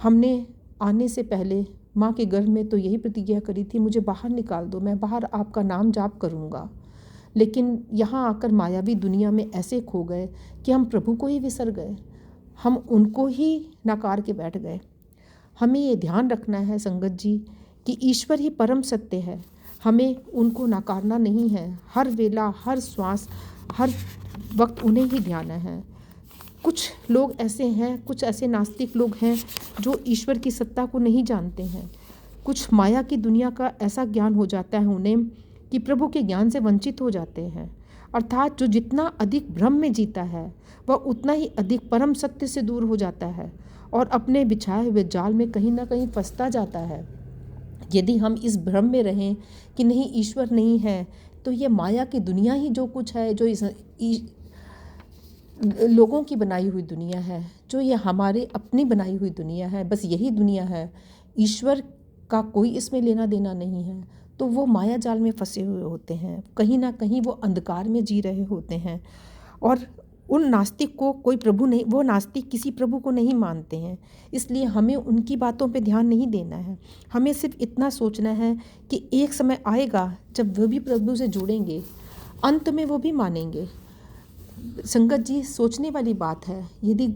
हमने आने से पहले माँ के गर्भ में तो यही प्रतिज्ञा करी थी, मुझे बाहर निकाल दो, मैं बाहर आपका नाम जाप करूँगा। लेकिन यहाँ आकर मायावी दुनिया में ऐसे खो गए कि हम प्रभु को ही विसर गए, हम उनको ही नकार के बैठ गए। हमें ये ध्यान रखना है संगत जी कि ईश्वर ही परम सत्य है, हमें उनको नकारना नहीं है। हर वेला, हर श्वास, हर वक्त उन्हें ही ध्यान है। कुछ लोग ऐसे हैं, कुछ ऐसे नास्तिक लोग हैं जो ईश्वर की सत्ता को नहीं जानते हैं। कुछ माया की दुनिया का ऐसा ज्ञान हो जाता है उन्हें कि प्रभु के ज्ञान से वंचित हो जाते हैं। अर्थात जो जितना अधिक भ्रम में जीता है वह उतना ही अधिक परम सत्य से दूर हो जाता है और अपने बिछाए हुए जाल में कहीं ना कहीं फंसता जाता है। यदि हम इस भ्रम में रहें कि नहीं, ईश्वर नहीं है, तो ये माया की दुनिया ही जो कुछ है, जो इस लोगों की बनाई हुई दुनिया है, जो ये हमारे अपनी बनाई हुई दुनिया है, बस यही दुनिया है, ईश्वर का कोई इसमें लेना देना नहीं है, तो वो माया जाल में फंसे हुए होते हैं। कहीं ना कहीं वो अंधकार में जी रहे होते हैं। और उन नास्तिक को कोई प्रभु नहीं, वो नास्तिक किसी प्रभु को नहीं मानते हैं। इसलिए हमें उनकी बातों पे ध्यान नहीं देना है। हमें सिर्फ इतना सोचना है कि एक समय आएगा जब वो भी प्रभु से जुड़ेंगे, अंत में वो भी मानेंगे। संगत जी, सोचने वाली बात है, यदि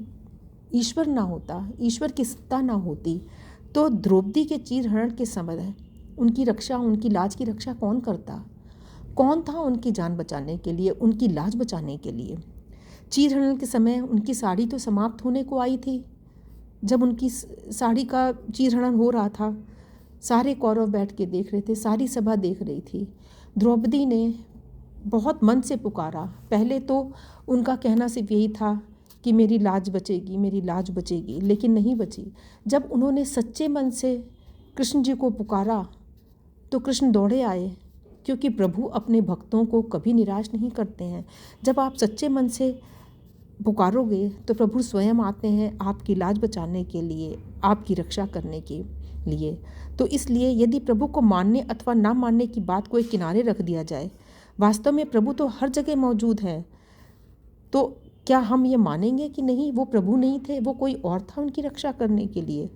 ईश्वर ना होता, ईश्वर की सत्ता ना होती, तो द्रौपदी के चीरहरण के समय उनकी रक्षा, उनकी लाज की रक्षा कौन करता? कौन था उनकी जान बचाने के लिए, उनकी लाज बचाने के लिए? चीरहरण के समय उनकी साड़ी तो समाप्त होने को आई थी। जब उनकी साड़ी का चीरहरण हो रहा था, सारे कौरव बैठ के देख रहे थे, सारी सभा देख रही थी। द्रौपदी ने बहुत मन से पुकारा। पहले तो उनका कहना सिर्फ यही था कि मेरी लाज बचेगी, मेरी लाज बचेगी, लेकिन नहीं बची। जब उन्होंने सच्चे मन से कृष्ण जी को पुकारा तो कृष्ण दौड़े आए, क्योंकि प्रभु अपने भक्तों को कभी निराश नहीं करते हैं। जब आप सच्चे मन से पुकारोगे तो प्रभु स्वयं आते हैं आपकी लाज बचाने के लिए, आपकी रक्षा करने के लिए। तो इसलिए यदि प्रभु को मानने अथवा ना मानने की बात को एक किनारे रख दिया जाए, वास्तव में प्रभु तो हर जगह मौजूद हैं, तो क्या हम ये मानेंगे कि नहीं, वो प्रभु नहीं थे, वो कोई और था उनकी रक्षा करने के लिए?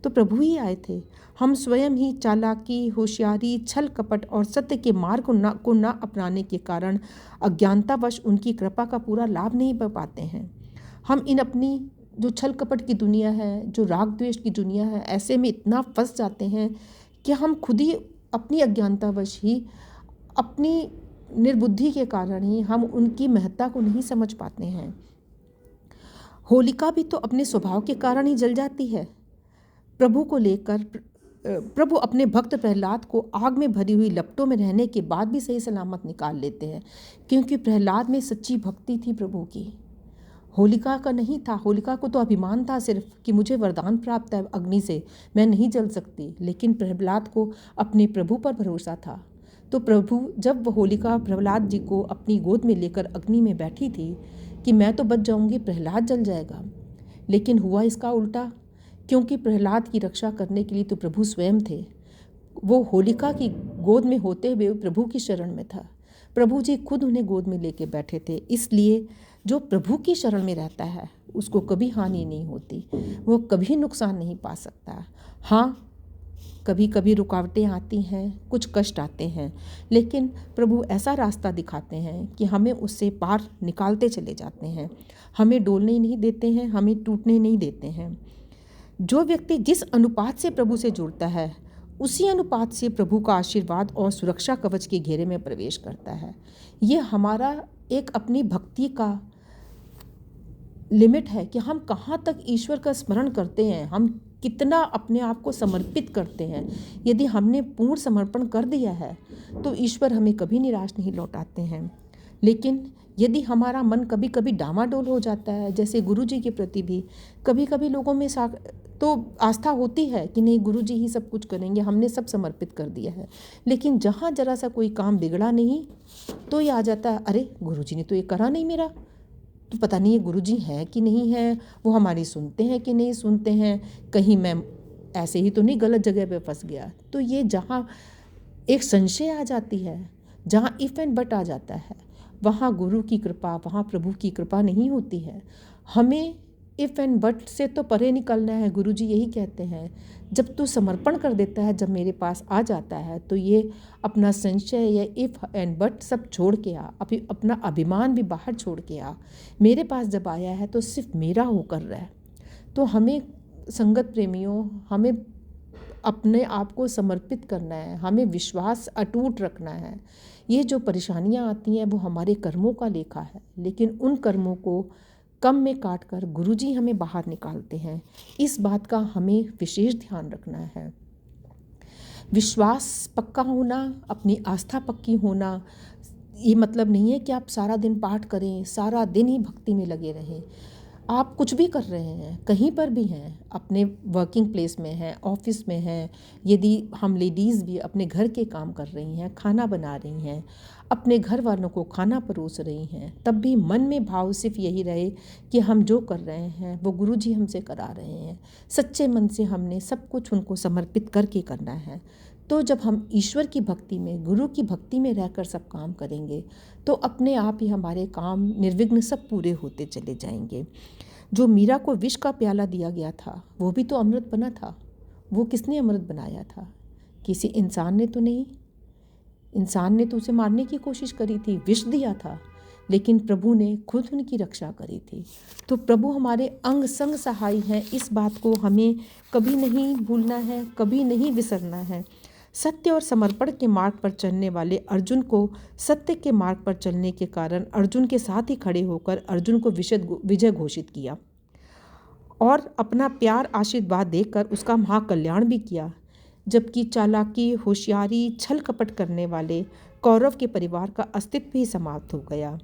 तो प्रभु ही आए थे। हम स्वयं ही चालाकी, होशियारी, छल कपट और सत्य के मार्ग को ना अपनाने के कारण अज्ञानतावश उनकी कृपा का पूरा लाभ नहीं पा पाते हैं। हम इन अपनी जो छल कपट की दुनिया है, जो राग द्वेष की दुनिया है, ऐसे में इतना फंस जाते हैं कि हम खुद ही अपनी अज्ञानतावश ही, अपनी निर्बुद्धि के कारण ही हम उनकी महत्ता को नहीं समझ पाते हैं। होलिका भी तो अपने स्वभाव के कारण ही जल जाती है। प्रभु को लेकर प्रभु अपने भक्त प्रहलाद को आग में भरी हुई लपटों में रहने के बाद भी सही सलामत निकाल लेते हैं, क्योंकि प्रहलाद में सच्ची भक्ति थी प्रभु की। होलिका का नहीं था। होलिका को तो अभिमान था सिर्फ कि मुझे वरदान प्राप्त है अग्नि से, मैं नहीं जल सकती। लेकिन प्रहलाद को अपने प्रभु पर भरोसा था। तो प्रभु, जब वह होलिका प्रहलाद जी को अपनी गोद में लेकर अग्नि में बैठी थी कि मैं तो बच जाऊंगी, प्रहलाद जल जाएगा, लेकिन हुआ इसका उल्टा। क्योंकि प्रहलाद की रक्षा करने के लिए तो प्रभु स्वयं थे। वो होलिका की गोद में होते हुए प्रभु की शरण में था। प्रभु जी खुद उन्हें गोद में लेके बैठे थे। इसलिए जो प्रभु की शरण में रहता है उसको कभी हानि नहीं होती, वो कभी नुकसान नहीं पा सकता। हाँ, कभी कभी रुकावटें आती हैं, कुछ कष्ट आते हैं, लेकिन प्रभु ऐसा रास्ता दिखाते हैं कि हमें उससे पार निकालते चले जाते हैं। हमें डोलने नहीं देते हैं, हमें टूटने नहीं देते हैं। जो व्यक्ति जिस अनुपात से प्रभु से जुड़ता है, उसी अनुपात से प्रभु का आशीर्वाद और सुरक्षा कवच के घेरे में प्रवेश करता है। ये हमारा एक अपनी भक्ति का लिमिट है कि हम कहाँ तक ईश्वर का स्मरण करते हैं, हम कितना अपने आप को समर्पित करते हैं। यदि हमने पूर्ण समर्पण कर दिया है तो ईश्वर हमें कभी निराश नहीं लौटाते हैं। लेकिन यदि हमारा मन कभी कभी डामाडोल हो जाता है, जैसे गुरु जी के प्रति भी कभी कभी लोगों में तो आस्था होती है कि नहीं गुरु जी ही सब कुछ करेंगे, हमने सब समर्पित कर दिया है, लेकिन जहाँ जरा सा कोई काम बिगड़ा नहीं तो ये आ जाता है, अरे गुरु जी ने तो ये करा नहीं मेरा, तो पता नहीं ये गुरुजी हैं कि नहीं है, वो हमारी सुनते हैं कि नहीं सुनते हैं, कहीं मैं ऐसे ही तो नहीं गलत जगह पे फंस गया। तो ये जहाँ एक संशय आ जाती है, जहाँ इफ़ एंड बट आ जाता है, वहाँ गुरु की कृपा, वहाँ प्रभु की कृपा नहीं होती है। हमें इफ़ एंड बट से तो परे निकलना है। गुरुजी यही कहते हैं, जब तू समर्पण कर देता है, जब मेरे पास आ जाता है तो ये अपना संशय या इफ़ एंड बट सब छोड़ के आ, अपना अभिमान भी बाहर छोड़ के आ। मेरे पास जब आया है तो सिर्फ मेरा होकर रह। तो हमें संगत प्रेमियों, हमें अपने आप को समर्पित करना है, हमें विश्वास अटूट रखना है। ये जो परेशानियाँ आती हैं वो हमारे कर्मों का लेखा है, लेकिन उन कर्मों को कम में काट कर गुरुजी हमें बाहर निकालते हैं। इस बात का हमें विशेष ध्यान रखना है। विश्वास पक्का होना, अपनी आस्था पक्की होना, ये मतलब नहीं है कि आप सारा दिन पाठ करें, सारा दिन ही भक्ति में लगे रहें। आप कुछ भी कर रहे हैं, कहीं पर भी हैं, अपने वर्किंग प्लेस में हैं, ऑफिस में हैं, यदि हम लेडीज़ भी अपने घर के काम कर रही हैं, खाना बना रही हैं, अपने घर वालों को खाना परोस रही हैं, तब भी मन में भाव सिर्फ यही रहे कि हम जो कर रहे हैं वो गुरुजी हमसे करा रहे हैं। सच्चे मन से हमने सब कुछ उनको समर्पित करके करना है। तो जब हम ईश्वर की भक्ति में, गुरु की भक्ति में रहकर सब काम करेंगे तो अपने आप ही हमारे काम निर्विघ्न सब पूरे होते चले जाएंगे। जो मीरा को विष का प्याला दिया गया था वो भी तो अमृत बना था। वो किसने अमृत बनाया था? किसी इंसान ने तो नहीं। इंसान ने तो उसे मारने की कोशिश करी थी, विष दिया था, लेकिन प्रभु ने खुद उनकी रक्षा करी थी। तो प्रभु हमारे अंग संग सहाय हैं, इस बात को हमें कभी नहीं भूलना है, कभी नहीं विसरना है। सत्य और समर्पण के मार्ग पर चलने वाले अर्जुन को सत्य के मार्ग पर चलने के कारण अर्जुन के साथ ही खड़े होकर अर्जुन को विजय घोषित किया और अपना प्यार आशीर्वाद देकर उसका महाकल्याण भी किया। जबकि चालाकी, होशियारी, छल कपट करने वाले कौरव के परिवार का अस्तित्व ही समाप्त हो गया।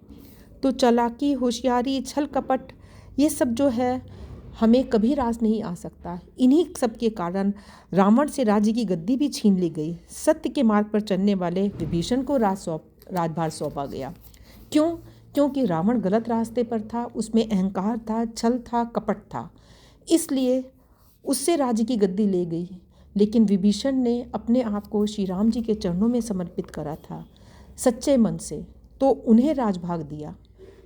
तो चालाकी, होशियारी, छल कपट ये सब जो है हमें कभी रास नहीं आ सकता। इन्हीं सब के कारण रावण से राज्य की गद्दी भी छीन ली गई। सत्य के मार्ग पर चलने वाले विभीषण को राजभार सौंपा गया। क्यों? क्योंकि रावण गलत रास्ते पर था, उसमें अहंकार था, छल था, कपट था, इसलिए उससे राज्य की गद्दी ले गई। लेकिन विभीषण ने अपने आप को श्री राम जी के चरणों में समर्पित करा था सच्चे मन से, तो उन्हें राजभाग दिया।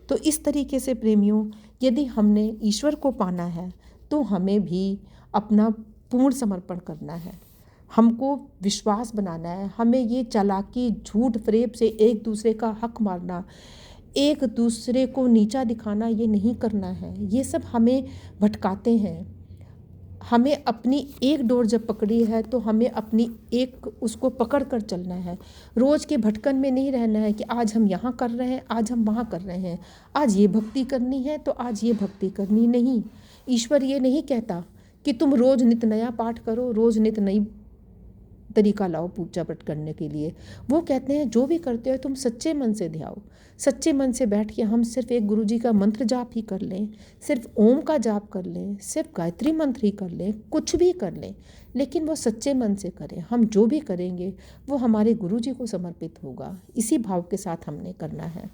तो इस तरीके से प्रेमियों, यदि हमने ईश्वर को पाना है तो हमें भी अपना पूर्ण समर्पण करना है, हमको विश्वास बनाना है। हमें ये चालाकी, झूठ फरेब से एक दूसरे का हक मारना, एक दूसरे को नीचा दिखाना, ये नहीं करना है। ये सब हमें भटकाते हैं। हमें अपनी एक डोर जब पकड़ी है तो हमें अपनी एक उसको पकड़ कर चलना है। रोज़ के भटकन में नहीं रहना है कि आज हम यहाँ कर रहे हैं, आज हम वहाँ कर रहे हैं, आज ये भक्ति करनी है तो आज ये भक्ति करनी नहीं। ईश्वर ये नहीं कहता कि तुम रोज़ नित नया पाठ करो, रोज़ नित नई तरीका लाओ पूजा पाठ करने के लिए। वो कहते हैं जो भी करते हो तुम सच्चे मन से ध्याओ, सच्चे मन से बैठ के हम सिर्फ एक गुरु जी का मंत्र जाप ही कर लें, सिर्फ ओम का जाप कर लें, सिर्फ गायत्री मंत्र ही कर लें, कुछ भी कर लें, लेकिन वो सच्चे मन से करें। हम जो भी करेंगे वो हमारे गुरु जी को समर्पित होगा, इसी भाव के साथ हमने करना है।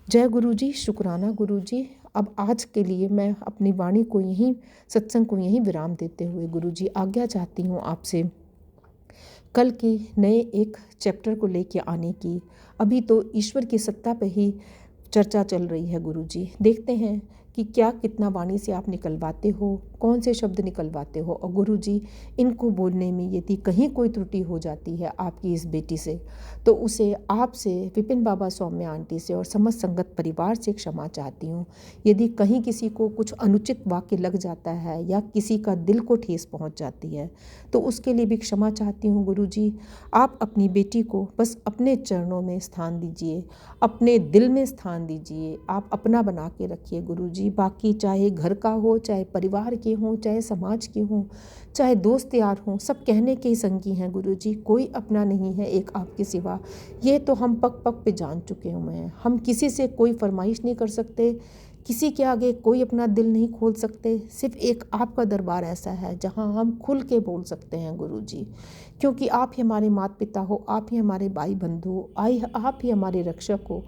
जय गुरु जी, शुक्राना गुरु जी। अब आज के लिए मैं अपनी वाणी को यहीं, सत्संग को यहीं विराम देते हुए गुरु जी आज्ञा चाहती हूँ आपसे कल के नए एक चैप्टर को लेके आने की। अभी तो ईश्वर की सत्ता पे ही चर्चा चल रही है गुरु जी। देखते हैं कि क्या कितना वाणी से आप निकलवाते हो, कौन से शब्द निकलवाते हो। और गुरु जी इनको बोलने में यदि कहीं कोई त्रुटि हो जाती है आपकी इस बेटी से, तो उसे आपसे, विपिन बाबा, सौम्या आंटी से और समस्त संगत परिवार से क्षमा चाहती हूँ। यदि कहीं किसी को कुछ अनुचित वाक्य लग जाता है या किसी का दिल को ठेस पहुँच जाती है तो उसके लिए भी क्षमा चाहती हूँ गुरु जी। आप अपनी बेटी को बस अपने चरणों में स्थान दीजिए, अपने दिल में स्थान दीजिए, आप अपना बना के रखिए गुरु जी। जी। बाकी चाहे घर का हो, चाहे परिवार के हों, चाहे समाज के हों, चाहे दोस्त यार हों, सब कहने के ही संगी हैं गुरु जी। कोई अपना नहीं है एक आपके सिवा, ये तो हम पग पग पे जान चुके हुए हैं। हम किसी से कोई फरमाइश नहीं कर सकते, किसी के आगे कोई अपना दिल नहीं खोल सकते। सिर्फ एक आपका दरबार ऐसा है जहाँ हम खुल के बोल सकते हैं गुरु जी, क्योंकि आप ही हमारे माता पिता हो, आप ही हमारे भाई बंधु हो, आप ही हमारे रक्षक हो,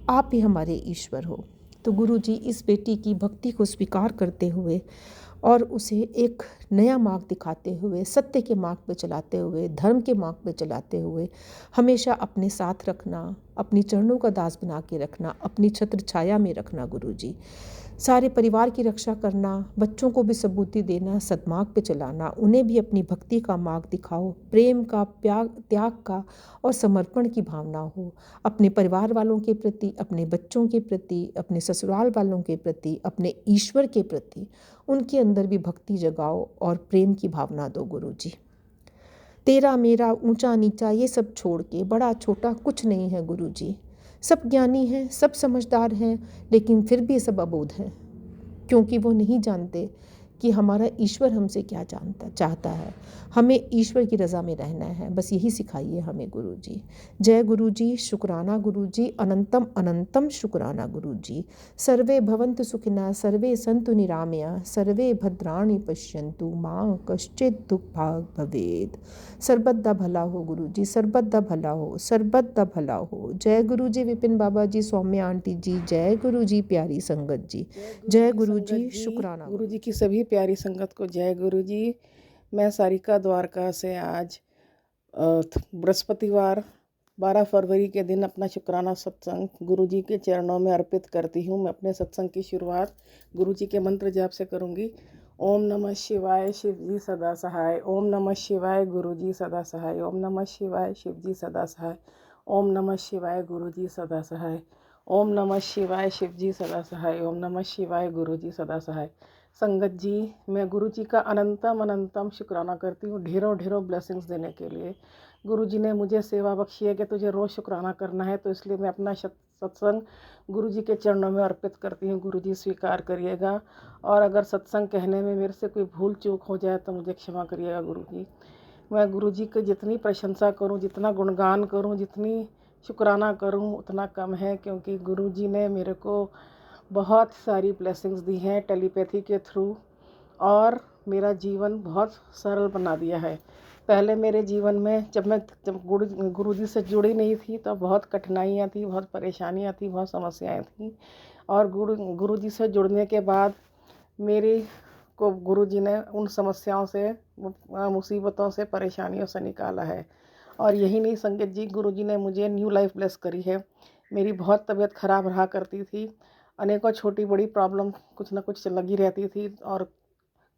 आप ही हमारे ईश्वर हो। तो गुरु जी, इस बेटी की भक्ति को स्वीकार करते हुए और उसे एक नया मार्ग दिखाते हुए, सत्य के मार्ग पे चलाते हुए, धर्म के मार्ग पे चलाते हुए, हमेशा अपने साथ रखना, अपनी चरणों का दास बना के रखना, अपनी छत्र छाया में रखना गुरु जी। सारे परिवार की रक्षा करना, बच्चों को भी सबूती देना, सद्मार्ग पे चलाना, उन्हें भी अपनी भक्ति का मार्ग दिखाओ, प्रेम का, त्याग का और समर्पण की भावना हो। अपने परिवार वालों के प्रति, अपने बच्चों के प्रति, अपने ससुराल वालों के प्रति, अपने ईश्वर के प्रति उनके अंदर भी भक्ति जगाओ और प्रेम की भावना दो गुरु जी। तेरा मेरा, ऊंचा नीचा ये सब छोड़ के, बड़ा छोटा कुछ नहीं है गुरु जी। सब ज्ञानी हैं, सब समझदार हैं, लेकिन फिर भी सब अबोध हैं, क्योंकि वो नहीं जानते कि हमारा ईश्वर हमसे क्या चाहता है। हमें ईश्वर की रज़ा में रहना है, बस यही सिखाइए हमें गुरु जी। जय गुरु जी, शुक्राना गुरु जी, अनंतम अनंतम शुक्राना गुरु जी। सर्वे भवन्तु सुखिनः, सर्वे सन्तु निरामया, सर्वे भद्राणि पश्यन्तु, मां कश्चित् दुख भाग भवेत्। सर्बत भला हो गुरु जी, सर्बत भला हो, सर्बत भला हो। जय गुरु जी विपिन बाबा जी, सौम्या आंटी जी, जय गुरु जी प्यारी संगत जी, जय गुरु जी, शुक्राना गुरु जी की सभी प्यारी संगत को जय गुरु जी। मैं सारिका द्वारका से आज बृहस्पतिवार 12 फरवरी के दिन अपना शुक्राना सत्संग गुरु जी के चरणों में अर्पित करती हूँ। मैं अपने सत्संग की शुरुआत गुरु जी के मंत्र जाप से करूँगी। ओम नमः शिवाय, शिव जी सदा सहाय। ओम नमः शिवाय, गुरु जी सदा सहाय। ओम नमः शिवाय, शिव जी सदा सहाय। ओम नमः शिवाय, गुरु जी सदा सहाय। ओम नमः शिवाय, शिव जी सदा सहाय। ओम नमः शिवाय, गुरु जी सदा सहाय। संगत जी, मैं गुरु जी का अनंतम अनंतम शुक्राना करती हूँ ढेरों ढेरों ब्लेसिंग्स देने के लिए। गुरु जी ने मुझे सेवा बख्शी है कि तुझे रोज़ शुक्राना करना है, तो इसलिए मैं अपना सत्संग गुरु जी के चरणों में अर्पित करती हूँ। गुरु जी स्वीकार करिएगा, और अगर सत्संग कहने में मेरे से कोई भूल चूक हो जाए तो मुझे क्षमा करिएगा गुरु जी। मैं गुरु जी की जितनी प्रशंसा करूँ, जितना गुणगान करूँ, जितनी शुक्राना करूँ उतना कम है, क्योंकि गुरु जी ने मेरे को बहुत सारी ब्लेसिंग्स दी हैं टेलीपैथी के थ्रू, और मेरा जीवन बहुत सरल बना दिया है। पहले मेरे जीवन में जब गुरु जी से जुड़ी नहीं थी तो बहुत कठिनाइयाँ थी, बहुत परेशानियाँ थी, बहुत समस्याएं थी, और गुरु जी से जुड़ने के बाद मेरी को गुरु जी ने उन समस्याओं से, मुसीबतों से, परेशानियों से निकाला है। और यही नहीं संगत जी, गुरु जी ने मुझे न्यू लाइफ ब्लेस करी है। मेरी बहुत तबीयत ख़राब रहा करती थी, अनेकों छोटी बड़ी प्रॉब्लम कुछ ना कुछ लगी रहती थी, और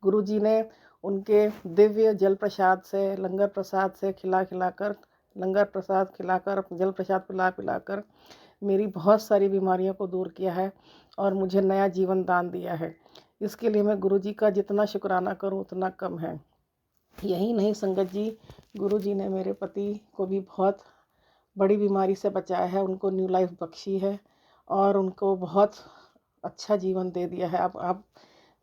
गुरु जी ने उनके दिव्य जल प्रसाद से, लंगर प्रसाद से खिलाकर, लंगर प्रसाद खिलाकर, जल प्रसाद पिलाकर मेरी बहुत सारी बीमारियों को दूर किया है और मुझे नया जीवन दान दिया है। इसके लिए मैं गुरु जी का जितना शुक्राना करूं उतना कम है। यही नहीं संगत जी, गुरु जी ने मेरे पति को भी बहुत बड़ी बीमारी से बचाया है, उनको न्यू लाइफ बख्शी है और उनको बहुत अच्छा जीवन दे दिया है। अब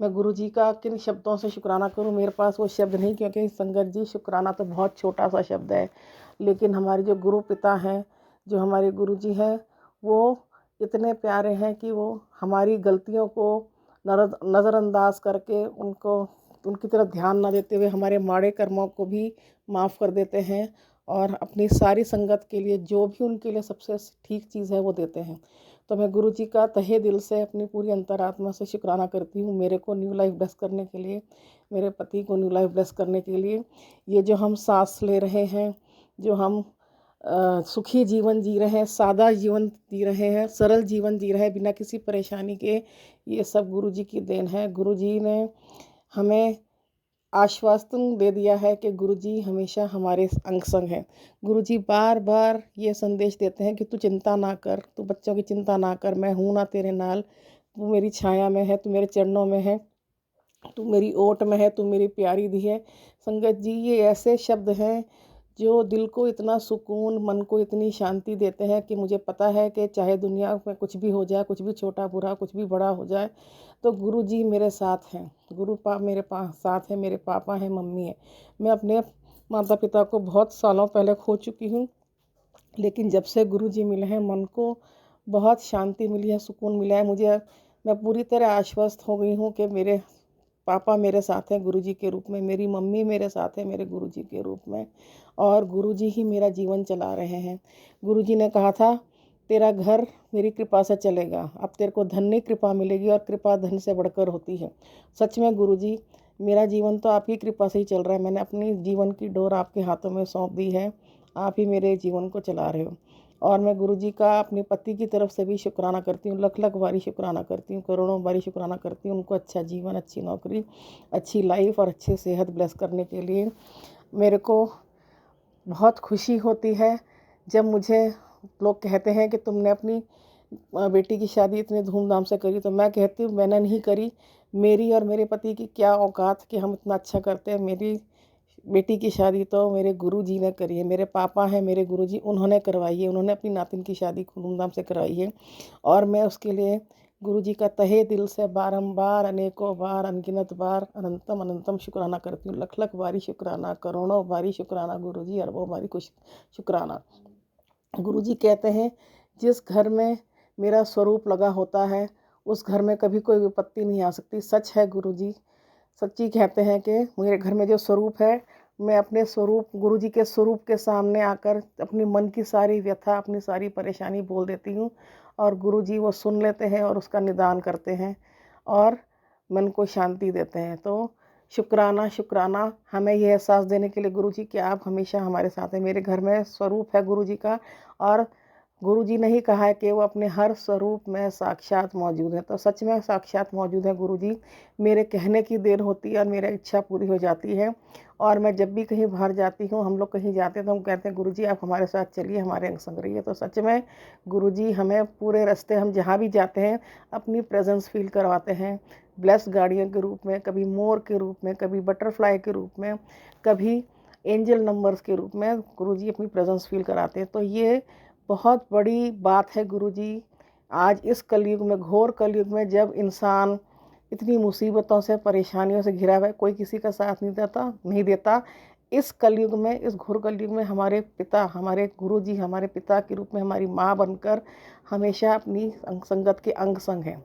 मैं गुरु जी का किन शब्दों से शुक्राना करूं, मेरे पास वो शब्द नहीं, क्योंकि संगत जी शुक्राना तो बहुत छोटा सा शब्द है, लेकिन हमारे जो गुरु पिता हैं, जो हमारे गुरु जी हैं, वो इतने प्यारे हैं कि वो हमारी गलतियों को नज़रअंदाज करके उनकी तरफ ध्यान ना देते हुए हमारे माड़े कर्मों को भी माफ़ कर देते हैं, और अपनी सारी संगत के लिए जो भी उनके लिए सबसे ठीक चीज़ है वो देते हैं। तो मैं गुरु जी का तहे दिल से, अपनी पूरी अंतरात्मा से शुक्राना करती हूँ, मेरे को न्यू लाइफ ब्लेस करने के लिए, मेरे पति को न्यू लाइफ ब्लेस करने के लिए। ये जो हम सांस ले रहे हैं, जो हम सुखी जीवन जी रहे हैं, सादा जीवन जी रहे हैं, सरल जीवन जी रहे हैं बिना किसी परेशानी के, ये सब गुरु जी की देन है। गुरु जी ने हमें आश्वासन दे दिया है कि गुरु जी हमेशा हमारे अंग संग हैं। गुरु जी बार बार ये संदेश देते हैं कि तू चिंता ना कर, तू बच्चों की चिंता ना कर, मैं हूँ ना तेरे नाल, तू मेरी छाया में है, तू मेरे चरणों में है, तू मेरी ओट में है, तू मेरी प्यारी दी है। संगत जी, ये ऐसे शब्द हैं जो दिल को इतना सुकून, मन को इतनी शांति देते हैं कि मुझे पता है कि चाहे दुनिया में कुछ भी हो जाए, कुछ भी छोटा बुरा, कुछ भी बड़ा हो जाए, तो गुरुजी मेरे साथ हैं। मेरे पास साथ है, मेरे पापा हैं, मम्मी है। मैं अपने माता पिता को बहुत सालों पहले खो चुकी हूँ, लेकिन जब से गुरुजी मिले हैं मन को बहुत शांति मिली है, सुकून मिला है मुझे। मैं पूरी तरह आश्वस्त हो गई हूँ कि मेरे पापा मेरे साथ हैं गुरुजी के रूप में, मेरी मम्मी मेरे साथ है मेरे गुरुजी के रूप में, और गुरुजी ही मेरा जीवन चला रहे हैं। गुरुजी ने कहा था तेरा घर मेरी कृपा से चलेगा, अब तेरे को धन नहीं कृपा मिलेगी, और कृपा धन से बढ़कर होती है। सच में गुरुजी, मेरा जीवन तो आपकी कृपा से ही चल रहा है। मैंने अपनी जीवन की डोर आपके हाथों में सौंप दी है, आप ही मेरे जीवन को चला रहे हो। और मैं गुरुजी का अपने पति की तरफ से भी शुक्राना करती हूँ, लख लख बारी शुक्राना करती हूँ, करोड़ों बारी शुक्राना करती हूँ उनको अच्छा जीवन, अच्छी नौकरी, अच्छी लाइफ और अच्छी सेहत ब्लेस करने के लिए। मेरे को बहुत खुशी होती है जब मुझे लोग कहते हैं कि तुमने अपनी बेटी की शादी इतने धूमधाम से करी, तो मैं कहती हूँ मैंने नहीं करी, मेरी और मेरे पति की क्या औकात कि हम इतना अच्छा करते हैं। मेरी बेटी की शादी तो मेरे गुरुजी ने करी है, मेरे पापा हैं मेरे गुरुजी, उन्होंने करवाई है, उन्होंने अपनी नातिन की शादी धूमधाम से करवाई है। और मैं उसके लिए गुरुजी का तहे दिल से बारंबार, अनेकों बार, अनगिनत बार, अनंतम अनंतम शुक्राना करती हूँ। लख लख बारी शुक्राना, करोड़ों बारी शुक्राना गुरुजी, अरबों बारी शुक्राना। गुरुजी कहते हैं जिस घर में मेरा स्वरूप लगा होता है उस घर में कभी कोई विपत्ति नहीं आ सकती। सच है गुरुजी, सच्ची कहते हैं कि मेरे घर में जो स्वरूप है, मैं अपने स्वरूप, गुरुजी के स्वरूप के सामने आकर अपनी मन की सारी व्यथा, अपनी सारी परेशानी बोल देती हूँ, और गुरुजी वो सुन लेते हैं और उसका निदान करते हैं और मन को शांति देते हैं। तो शुक्राना शुक्राना, हमें यह एहसास देने के लिए गुरुजी कि आप हमेशा हमारे साथ हैं। मेरे घर में स्वरूप है गुरुजी का, और गुरुजी ने ही कहा है कि वो अपने हर स्वरूप में साक्षात मौजूद है। तो सच में साक्षात मौजूद है गुरुजी। मेरे कहने की देर होती है और मेरी इच्छा पूरी हो जाती है। और मैं जब भी कहीं बाहर जाती हूँ, हम लोग कहीं जाते हैं तो हम कहते हैं गुरुजी आप हमारे साथ चलिए, हमारे अंग संग रहिए। तो सच में गुरुजी हमें पूरे रास्ते, हम जहाँ भी जाते हैं, अपनी प्रेजेंस फील करवाते हैं। ब्लेस गाड़ियों के रूप में, कभी मोर के रूप में, कभी बटरफ्लाई के रूप में, कभी एंजल नंबर्स के रूप में गुरुजी अपनी प्रेजेंस फील कराते हैं। तो ये बहुत बड़ी बात है गुरुजी। आज इस कलयुग में, घोर कलयुग में, जब इंसान इतनी मुसीबतों से, परेशानियों से घिरा हुआ है, कोई किसी का साथ नहीं देता, इस कलयुग में, इस घोर कलयुग में हमारे पिता, हमारे गुरुजी हमारे पिता के रूप में हमारी माँ बनकर हमेशा अपनी संगत के अंग संग हैं।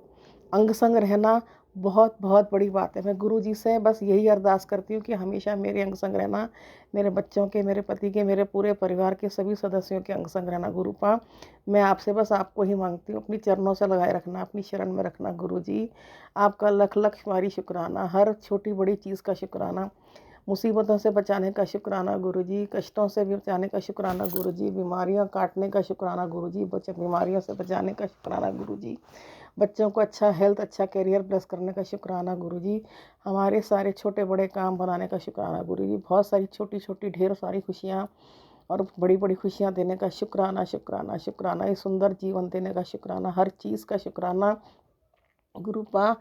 अंग संग रहना बहुत बहुत बड़ी बात है। मैं गुरुजी से बस यही अरदास करती हूँ कि हमेशा मेरे अंग संग रहना, मेरे बच्चों के, मेरे पति के, मेरे पूरे परिवार के सभी सदस्यों के अंग संग रहना। गुरुपा, मैं आपसे बस आपको ही मांगती हूँ, अपनी चरणों से लगाए रखना, अपनी शरण में रखना। गुरुजी आपका लख लख बारी शुक्राना, हर छोटी बड़ी चीज़ का शुक्राना, मुसीबतों से बचाने का शुक्राना गुरुजी, कष्टों से भी बचाने का शुक्राना गुरुजी, बीमारियां काटने का शुक्राना गुरुजी, बीमारियों से बचाने का शुक्राना गुरुजी, बच्चों को अच्छा हेल्थ, अच्छा करियर ब्लेस करने का शुक्राना गुरुजी, हमारे सारे छोटे बड़े काम बनाने का शुक्राना गुरुजी, बहुत सारी छोटी छोटी ढेर सारी खुशियाँ और बड़ी बड़ी खुशियाँ देने का शुक्राना शुक्राना शुक्राना, ये सुंदर जीवन देने का शुक्राना, हर चीज़ का शुक्राना। गुरुपा,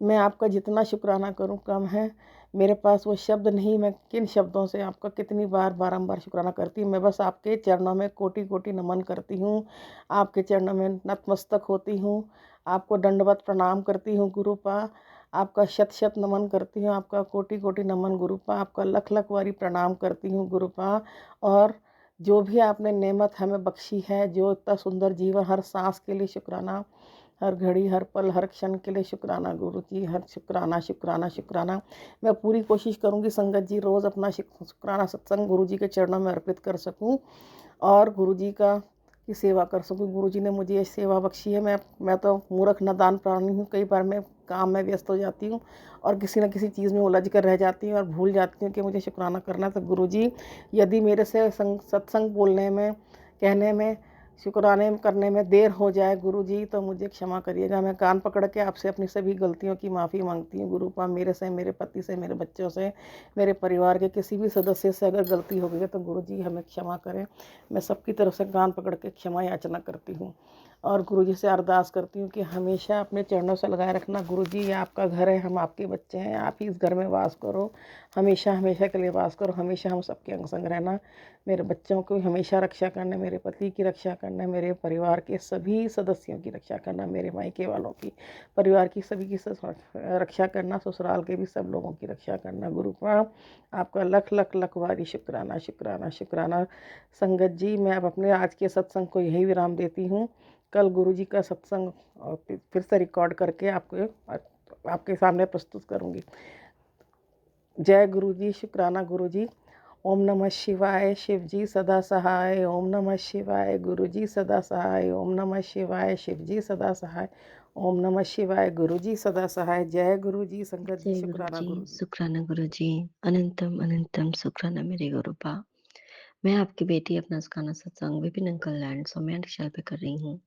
मैं आपका जितना शुक्राना करूं कम है। मेरे पास वो शब्द नहीं, मैं किन शब्दों से आपका कितनी बार बारंबार शुक्राना करती हूँ। मैं बस आपके चरणों में कोटि कोटि नमन करती हूँ, आपके चरणों में नतमस्तक होती हूँ, आपको दंडवत प्रणाम करती हूँ गुरुपा, आपका शत शत नमन करती हूँ, आपका कोटि कोटि नमन गुरुपा, आपका लख लख बारी प्रणाम करती हूँ गुरुपा। और जो भी आपने नेमत हमें बख्शी है, जो इतना सुंदर जीवन, हर सांस के लिए शुक्राना, हर घड़ी, हर पल, हर क्षण के लिए शुक्राना गुरुजी, हर शुक्राना शुक्राना शुक्राना। मैं पूरी कोशिश करूँगी संगत जी रोज़ अपना शुक्राना सत्संग गुरुजी के चरणों में अर्पित कर सकूँ और गुरुजी की सेवा कर सकूँ। गुरुजी ने मुझे ये सेवा बख्शी है। मैं तो मूर्ख नादान प्राणी हूँ, कई बार मैं काम में व्यस्त हो जाती हूँ और किसी न किसी चीज़ में उलझ कर रह जाती हूँ और भूल जाती हूँ कि मुझे शुक्राना करना। तो गुरुजी, यदि मेरे से सत्संग बोलने में, कहने में, शुक्राने करने में देर हो जाए गुरुजी, तो मुझे क्षमा करिएगा। मैं कान पकड़ के आपसे अपनी सभी गलतियों की माफ़ी मांगती हूँ गुरुपा। मेरे से, मेरे पति से, मेरे बच्चों से, मेरे परिवार के किसी भी सदस्य से अगर गलती हो गई है तो गुरुजी हमें क्षमा करें। मैं सबकी तरफ से कान पकड़ के क्षमा याचना करती हूँ। और गुरुजी से अरदास करती हूँ कि हमेशा अपने चरणों से लगाए रखना। गुरुजी, ये आपका घर है, हम आपके बच्चे हैं, आप ही इस घर में वास करो, हमेशा हमेशा के लिए वास करो, हमेशा हम सबके अंग संग रहना, मेरे बच्चों की हमेशा रक्षा करना, मेरे पति की रक्षा करना, मेरे परिवार के सभी सदस्यों की रक्षा करना, मेरे मायके वालों की, परिवार की सभी की रक्षा करना, ससुराल के भी सब लोगों की रक्षा करना। गुरुपा आपका लख लख लख वारी शुक्राना शुक्राना शुक्राना। संगत जी, मैं अब अपने आज के सत्संग को यही विराम देती हूँ। कल गुरुजी का सत्संग फिर से रिकॉर्ड करके आपके सामने प्रस्तुत करूँगी। जय गुरुजी, शुक्राना गुरुजी। ओम नमः शिवाय, शिव जी सदा सहाय। ओम नमः शिवाय, गुरुजी सदा सहाय। ओम नमः शिवाय, शिव जी सदा सहाय। ओम नमः शिवाय, गुरुजी सदा सहाय। जय गुरुजी, संगत जी, जय शुक्राना गुरुजी, गुरुजी। शुक्राना गुरुजी, अनंतम अनंतम शुक्राना मेरे गुरुपा। मैं आपकी बेटी अपना सुखाना सत्संग विपिन अंकल लैंड सोमैन शैल पे कर रही हूँ।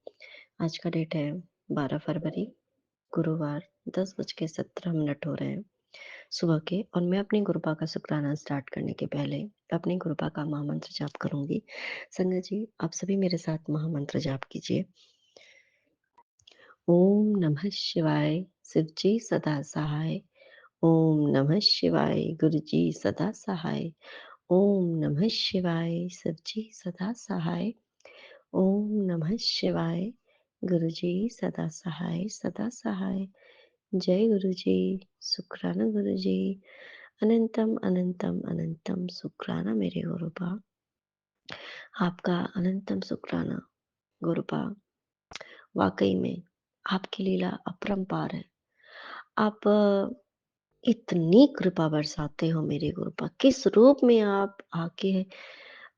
आज का डेट है 12 फरवरी, गुरुवार, 10:17 हो रहे हैं सुबह के। और मैं अपनी गुरुपा का शुक्राना स्टार्ट करने के पहले अपनी गुरुपा का महामंत्र जाप करूंगी। संगत जी, आप सभी मेरे साथ महामंत्र जाप कीजिए। ओम नमः शिवाय, शिव जी सदा सहाय। ओम नमः शिवाय, गुरुजी सदा सहाय। ओम नमः शिवाय, शिव जी सदा सहाय। ओम नमः शिवाय, गुरुजी सदा सहाय सदा सहाय। जय गुरुजी, शुक्राना गुरुजी, अनंतम अनंतम अनंतम शुक्राना मेरे गुरुपा। आपका अनंतम शुक्राना गुरुपा। वाकई में आपकी लीला अपरंपार है। आप इतनी कृपा बरसाते हो मेरे गुरुपा। किस रूप में आप आके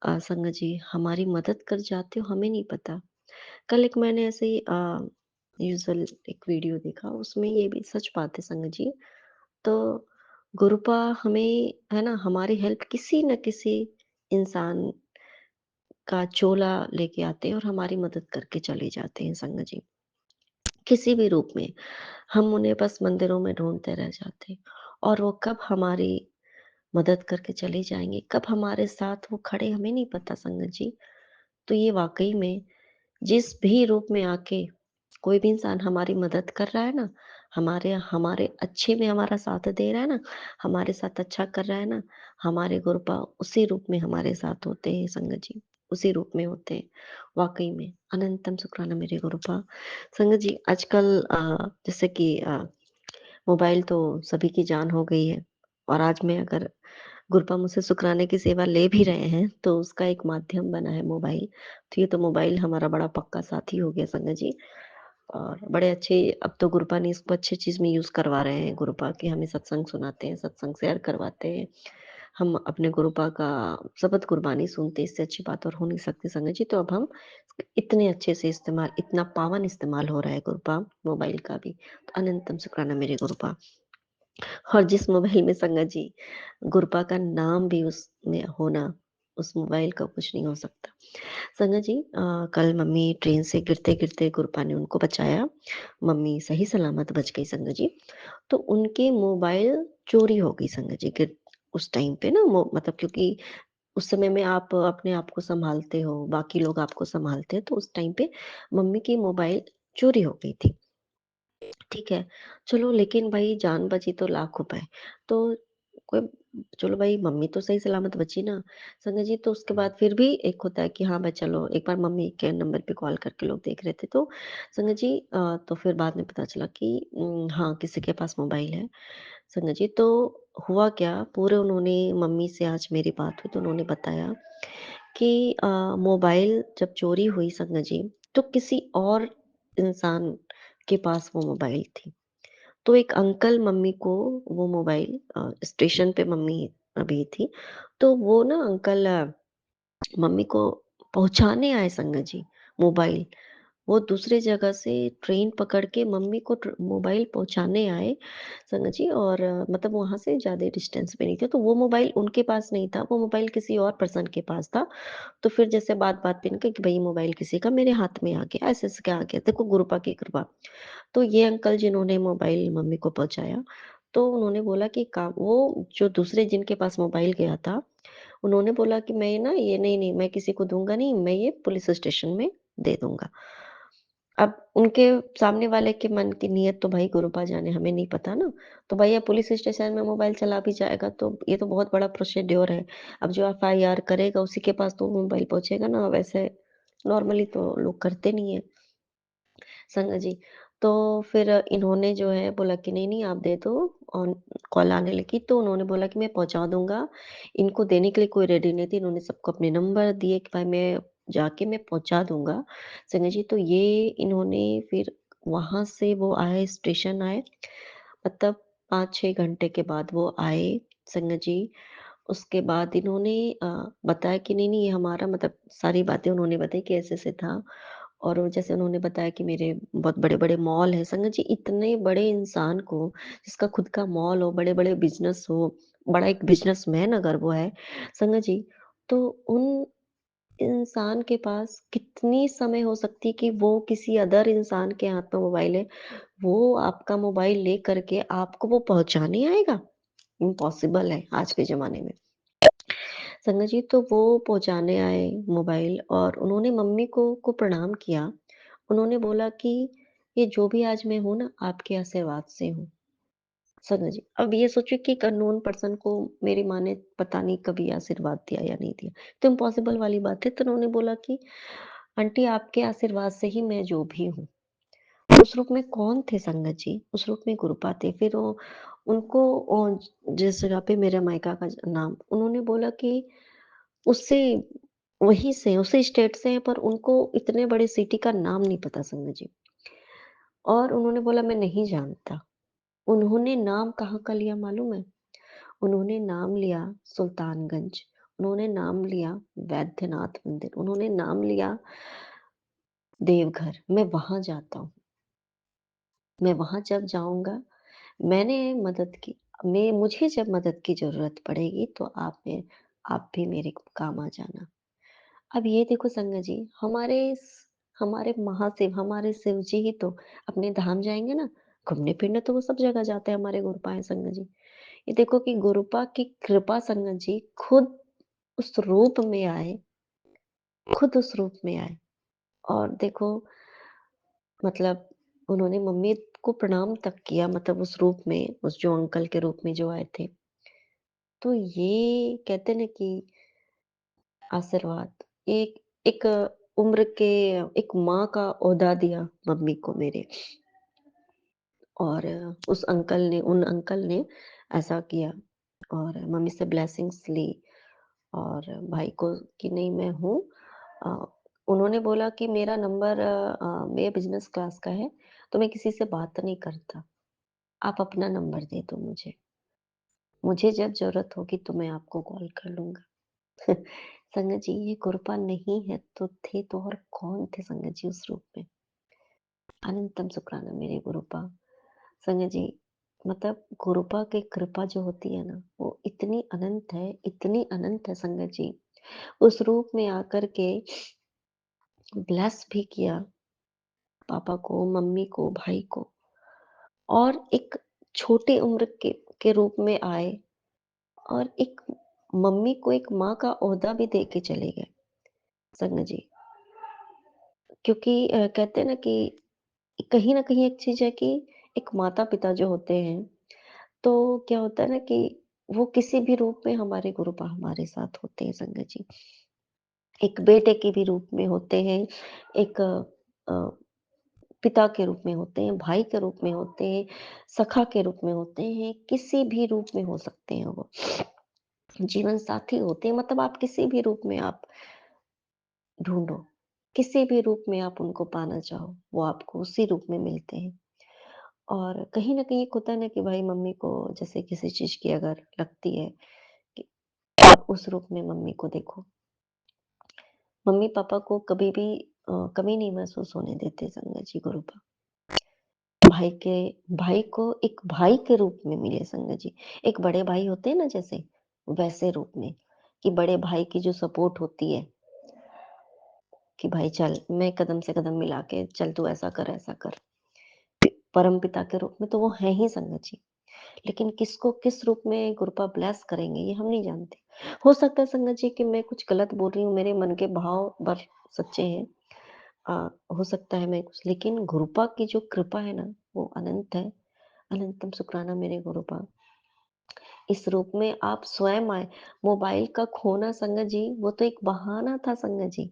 संगत जी हमारी मदद कर जाते हो हमें नहीं पता। कल एक मैंने ऐसे ही यूजुअल एक वीडियो देखा, उसमें ये भी सच बात है संगत जी। तो गुरुपा हमें है ना, हमारी हेल्प किसी न किसी इंसान का चोला लेके आते हैं और हमारी मदद करके चले जाते हैं संगत जी, किसी भी रूप में। हम उन्हें बस मंदिरों में ढूंढते रह जाते हैं, और वो कब हमारी मदद करके चले जाएंगे, कब हमारे साथ वो खड़े, हमें नहीं पता संगत जी। तो ये वाकई में जिस भी रूप में आके कोई भी इंसान हमारी मदद कर रहा है ना, हमारे हमारे अच्छे में हमारा साथ दे रहा है ना, हमारे साथ अच्छा कर रहा है ना, हमारे गुरुपा उसी रूप में हमारे साथ होते हैं संगत जी, उसी रूप में होते हैं। वाकई में अनंतम शुक्राना मेरे गुरुपा। संगत जी, आजकल जैसे कि मोबाइल तो सभी की जान हो गई है, और आज मैं अगर गुरुपा मुझसे शुक्राने की सेवा ले भी रहे हैं तो उसका एक माध्यम बना है मोबाइल। तो ये तो मोबाइल हमारा बड़ा पक्का साथी हो गया संगत जी। और बड़े अच्छे, अब तो गुरुपा ने इसको अच्छी चीज में यूज करवा रहे हैं। गुरुपा के हमें सत्संग सुनाते हैं, सत्संग शेयर करवाते हैं, हम अपने गुरुपा का शबद कुर्बानी सुनते हैं। इससे अच्छी बात और हो नहीं सकती संगत जी। तो अब हम इतने अच्छे से इस्तेमाल, इतना पावन इस्तेमाल हो रहा है गुरुपा मोबाइल का भी। तो अनंतम शुक्राना मेरे गुरुपा। और जिस मोबाइल में संगत जी गुरपा का नाम भी उसमें होना, उस मोबाइल का कुछ नहीं हो सकता। संगत जी, कल मम्मी ट्रेन से गिरते-गिरते गुरपा ने उनको बचाया। मम्मी सही सलामत बच गई संगत जी। तो उनके मोबाइल चोरी हो गई संगत जी। गिर उस टाइम पे ना मतलब क्योंकि उस समय में आप अपने आप को सँभालते हो, बाकी लोग आपको सँभालते हैं, तो उस टाइम पे मम्मी की मोबाइल चोरी हो गई थी। ठीक है, चलो लेकिन भाई जान बची तो लाख उपाय। तो कोई, चलो भाई मम्मी तो सही सलामत बची ना। संगत जी, तो उसके बाद फिर भी एक होता है कि हाँ भाई चलो एक बार मम्मी के नंबर पे कॉल करके लोग देख रहे थे। तो संगत जी तो फिर बाद में पता चला कि हाँ, किसी के पास मोबाइल है। संगत जी, तो हुआ क्या, पूरे उन्होंने, मम्मी से आज मेरी बात हुई तो उन्होंने बताया कि मोबाइल जब चोरी हुई संगत जी, तो किसी और इंसान के पास वो मोबाइल थी। तो एक अंकल मम्मी को वो मोबाइल, स्टेशन पे मम्मी अभी थी, तो वो ना अंकल मम्मी को पहुँचाने आए संगत जी मोबाइल। वो दूसरे जगह से ट्रेन पकड़ के मम्मी को मोबाइल पहुंचाने आए संगत जी। और मतलब वहां से ज्यादा डिस्टेंस पे नहीं थे, तो वो मोबाइल उनके पास नहीं था, वो मोबाइल किसी और पर्सन के पास था। तो फिर जैसे बात बात पे इनका कि भाई मोबाइल किसी का मेरे हाथ में आ गया, ऐसे ऐसे क्या आ गया, देखो गुरुपा की कृपा। तो ये अंकल जिन्होंने मोबाइल मम्मी को पहुंचाया, तो उन्होंने बोला कि का वो जो दूसरे जिनके पास मोबाइल गया था, उन्होंने बोला कि मैं ना ये नहीं नहीं मैं किसी को दूंगा नहीं, मैं ये पुलिस स्टेशन में दे दूंगा। अब उनके सामने वाले के मन की नीयत तो भाई गुरुपा जाने, हमें नहीं पता ना। तो भैया पुलिस स्टेशन में मोबाइल चला भी जाएगा तो ये तो बहुत बड़ा प्रोसीड्योर है। अब जो एफआईआर करेगा उसी के पास तो मोबाइल पहुँचेगा ना, वैसे नॉर्मली तो लोग करते नहीं है। संगा जी। तो फिर इन्होंने जो है बोला कि नहीं-नहीं आप दे दो और कॉल आने लगी तो उन्होंने बोला कि मैं पहुँचा दूँगा। इनको देने के लिए कोई रेडी नहीं थी। इन्होंने सबको अपने नंबर दिए कि भाई मैं जाके मैं पहुँचा दूँगा। संगा जी तो ये इन्होंने फिर वहाँ से वो आए स्टेशन आए, मतलब 5-6 घंटे के बाद वो आए संगा जी। उसके बाद इन्होंने बताया कि नहीं-नहीं ये हमारा मतलब सारी बातें उन्होंने बताई कि ऐसे-ऐसे था। और वो जैसे उन्होंने बताया कि मेरे बहुत बड़े-बड़े मॉल हैं। संगत जी इतने बड़े इंसान को जिसका खुद का मॉल हो, बड़े-बड़े बिज़नेस हो, बड़ा एक बिज़नेसमैन अगर वो है, संगत जी, तो उन इंसान के पास कितनी समय हो सकती है कि वो किसी अदर इंसान के हाथ में मोबाइल है, वो आपका मोबाइल लेकर के आपको वो पहुँचाने आएगा? इम्पॉसिबल है आज के ज़माने में। संगत जी तो वो पहुँचाने आए मोबाइल और उन्होंने मम्मी को प्रणाम किया। उन्होंने बोला कि ये जो भी आज मैं हूँ ना आपके आशीर्वाद से हूँ। संगत जी, अब ये सोचिए कि एक अननोन पर्सन को मेरी माँ ने पता नहीं कभी आशीर्वाद दिया या नहीं दिया। तो इम्पॉसिबल वाली बात है। तो उन्होंने बोला कि आंटी आपके आशीर्वाद से ही मैं जो भी हूँ। उस रूप में कौन थे संगत जी? उस रूप में गुरुपा थे। फिर वो उनको जिस जगह पे मेरा मायका का नाम उन्होंने बोला कि उससे वहीं से उसी स्टेट से हैं पर उनको इतने बड़े सिटी का नाम नहीं पता संगत जी। और उन्होंने बोला मैं नहीं जानता। उन्होंने नाम कहाँ का लिया मालूम है? उन्होंने नाम लिया सुल्तानगंज, उन्होंने नाम लिया वैद्यनाथ मंदिर, उन्होंने नाम लिया देवघर। मैं वहाँ जाता हूँ। मैं वहाँ जब जाऊँगा मैंने मदद की मैं मुझे जब मदद की ज़रूरत पड़ेगी तो आप भी मेरे काम आ जाना। अब ये देखो संगत जी, हमारे महाशिव, हमारे शिव जी ही तो अपने धाम जाएँगे ना, घूमने-फिरने तो वो सब जगह जाते हैं हमारे गुरुपा हैं संगत जी। ये देखो कि गुरुपा की कृपा संगत जी उस रूप में आए खुद उस रूप में आए और देखो मतलब उन्होंने मम्मी को प्रणाम तक किया मतलब उस रूप में, उस जो अंकल के रूप में जो आए थे। तो ये कहते हैं ना कि आशीर्वाद एक एक उम्र के एक माँ का ओहदा दिया मम्मी को मेरे और उन अंकल ने ऐसा किया और मम्मी से ब्लेसिंग्स ली और भाई को कि नहीं मैं हूँ अ, उन्होंने बोला कि मेरा नंबर मेरे बिज़नेस क्लास का है, तो मैं किसी से बात नहीं करता। आप अपना नंबर दे दो मुझे। मुझे जब ज़रूरत होगी तो मैं आपको कॉल कर लूँगा। संगत जी ये कृपा नहीं है तो थे तो और कौन थे संगत जी उस रूप में? अनंतम शुक्राना मेरे गुरुपा। संगत जी मतलब गुरुपा की कृपा जो होती है ना, वो इतनी अनंत है संगत जी। उस रूप में आकर के ब्लेस भी किया पापा को, मम्मी को, भाई को और एक छोटी उम्र के रूप में आए और एक मम्मी को एक माँ का ओहदा भी दे के चले गए, संगत जी। क्योंकि कहते हैं ना कि कहीं न कहीं एक चीज़ है कि एक माता-पिता जो होते हैं, तो क्या होता है ना कि वो किसी भी रूप में हमारे गुरुपा हमारे साथ होते हैं संगत जी। एक बेटे के भी रूप में होते हैं, एक पिता के रूप में होते हैं, भाई के रूप में होते हैं, सखा के रूप में होते हैं, किसी भी रूप में हो सकते हैं वो। जीवन साथी होते हैं मतलब आप किसी भी रूप में आप ढूँढो, किसी भी रूप में आप उनको पाना चाहो, वो आपको उसी रूप में मिलते हैं। और कहीं न कहीं एक होता है ना कि भाई मम्मी को जैसे किसी चीज़ की अगर लगती है कि आप उस रूप में मम्मी को देखो। मम्मी-पापा को कभी भी कमी नहीं महसूस होने देते संगत जी गुरुपा। भाई के भाई को एक भाई के रूप में मिले संगत जी। एक बड़े भाई होते हैं ना जैसे, वैसे रूप में, कि बड़े भाई की जो सपोर्ट होती है कि भाई चल मैं कदम से कदम मिला के चल तू ऐसा कर, ऐसा कर। परमपिता के रूप में तो वो हैं ही संगत जी। लेकिन किसको किस रूप में कृपा ब्लेस करेंगे ये हम नहीं जानते। हो सकता है संगत जी कि मैं कुछ गलत बोल रही हूँ, मेरे मन के भाव बस सच्चे हैं। हो सकता है मैं कुछ, लेकिन गुरुपा की जो कृपा है ना, वो अनंत है। अनंतम शुक्राना मेरे गुरुपा। इस रूप में आप स्वयं आए। मोबाइल का खोना संगत जी, वो तो एक बहाना था संगत जी,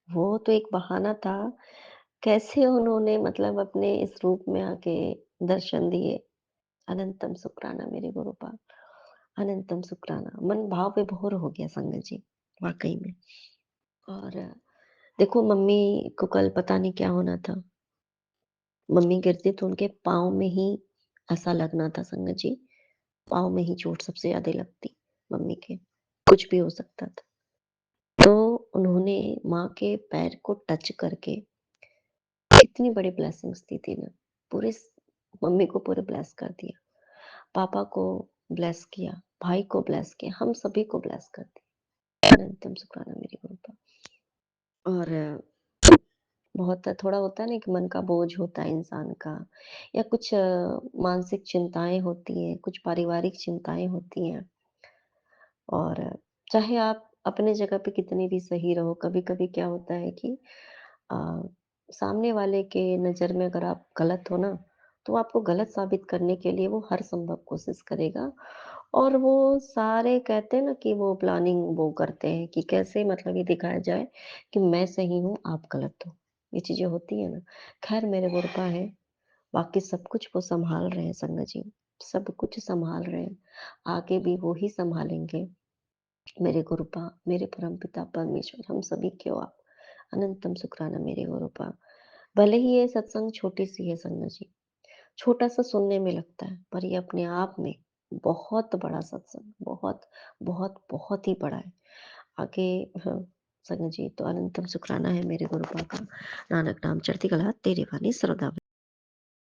वो तो एक बहाना था। कैसे उन्होंने मतलब अपने इस रूप में आके दर्शन दिए। अनंतम शुक्राना मेरे गुरुपा। अनंतम शुक्राना। मन भाव विभोर हो गया संगत जी, वाक़ई में। और देखो, मम्मी को कल पता नहीं क्या होना था। मम्मी गिरती तो उनके पाँव में ही ऐसा लगना था संगत जी, पाँव में ही चोट सबसे ज़्यादा लगती मम्मी के, कुछ भी हो सकता था। तो उन्होंने माँ के पैर को टच करके कितनी बड़ी ब्लेसिंग्स दी थी ना, पूरे स मम्मी को पूरे ब्लेस कर दिया, पापा को ब्लेस किया, भाई को ब्लेस किया, हम सभी को ब्लेस कर दिया। अनंतम शुक्राना मेरे गुरु का। और बहुत थोड़ा होता है ना कि मन का बोझ होता है इंसान का, या कुछ मानसिक चिंताएँ होती हैं, कुछ पारिवारिक चिंताएँ होती हैं। और चाहे आप अपने जगह पे कितने भी सही रहो, कभी-कभी क्या होता है कि अ, सामने वाले के नज़र में अगर आप गलत हो ना, तो आपको गलत साबित करने के लिए वो हर संभव कोशिश करेगा। और वो सारे कहते हैं ना कि वो प्लानिंग वो करते हैं कि कैसे मतलब ये दिखाया जाए कि मैं सही हूँ, आप गलत हो। ये चीज़ें होती हैं ना। ख़ैर मेरे गुरुपा हैं, बाकी सब कुछ वो सँभाल रहे हैं संगत जी, सब कुछ सँभाल रहे हैं। आगे भी वो ही सँभालेंगे। मेरे गुरुपा, मेरे परमपिता परमेश्वर, हम सभी के हो आप। अनंतम शुक्राना मेरे गुरुपा। भले ही ये सत्संग छोटी-सी है संगत जी, छोटा-सा सुनने में लगता है, पर ये अपने आप में बहुत बड़ा सत्संग, बहुत, बहुत, बहुत ही बड़ा है। आगे हाँ, संगत जी तो अनंतम शुक्राना है मेरे गुरुपा का। नानक नाम चढ़ती कला तेरे वाणी सर्वदा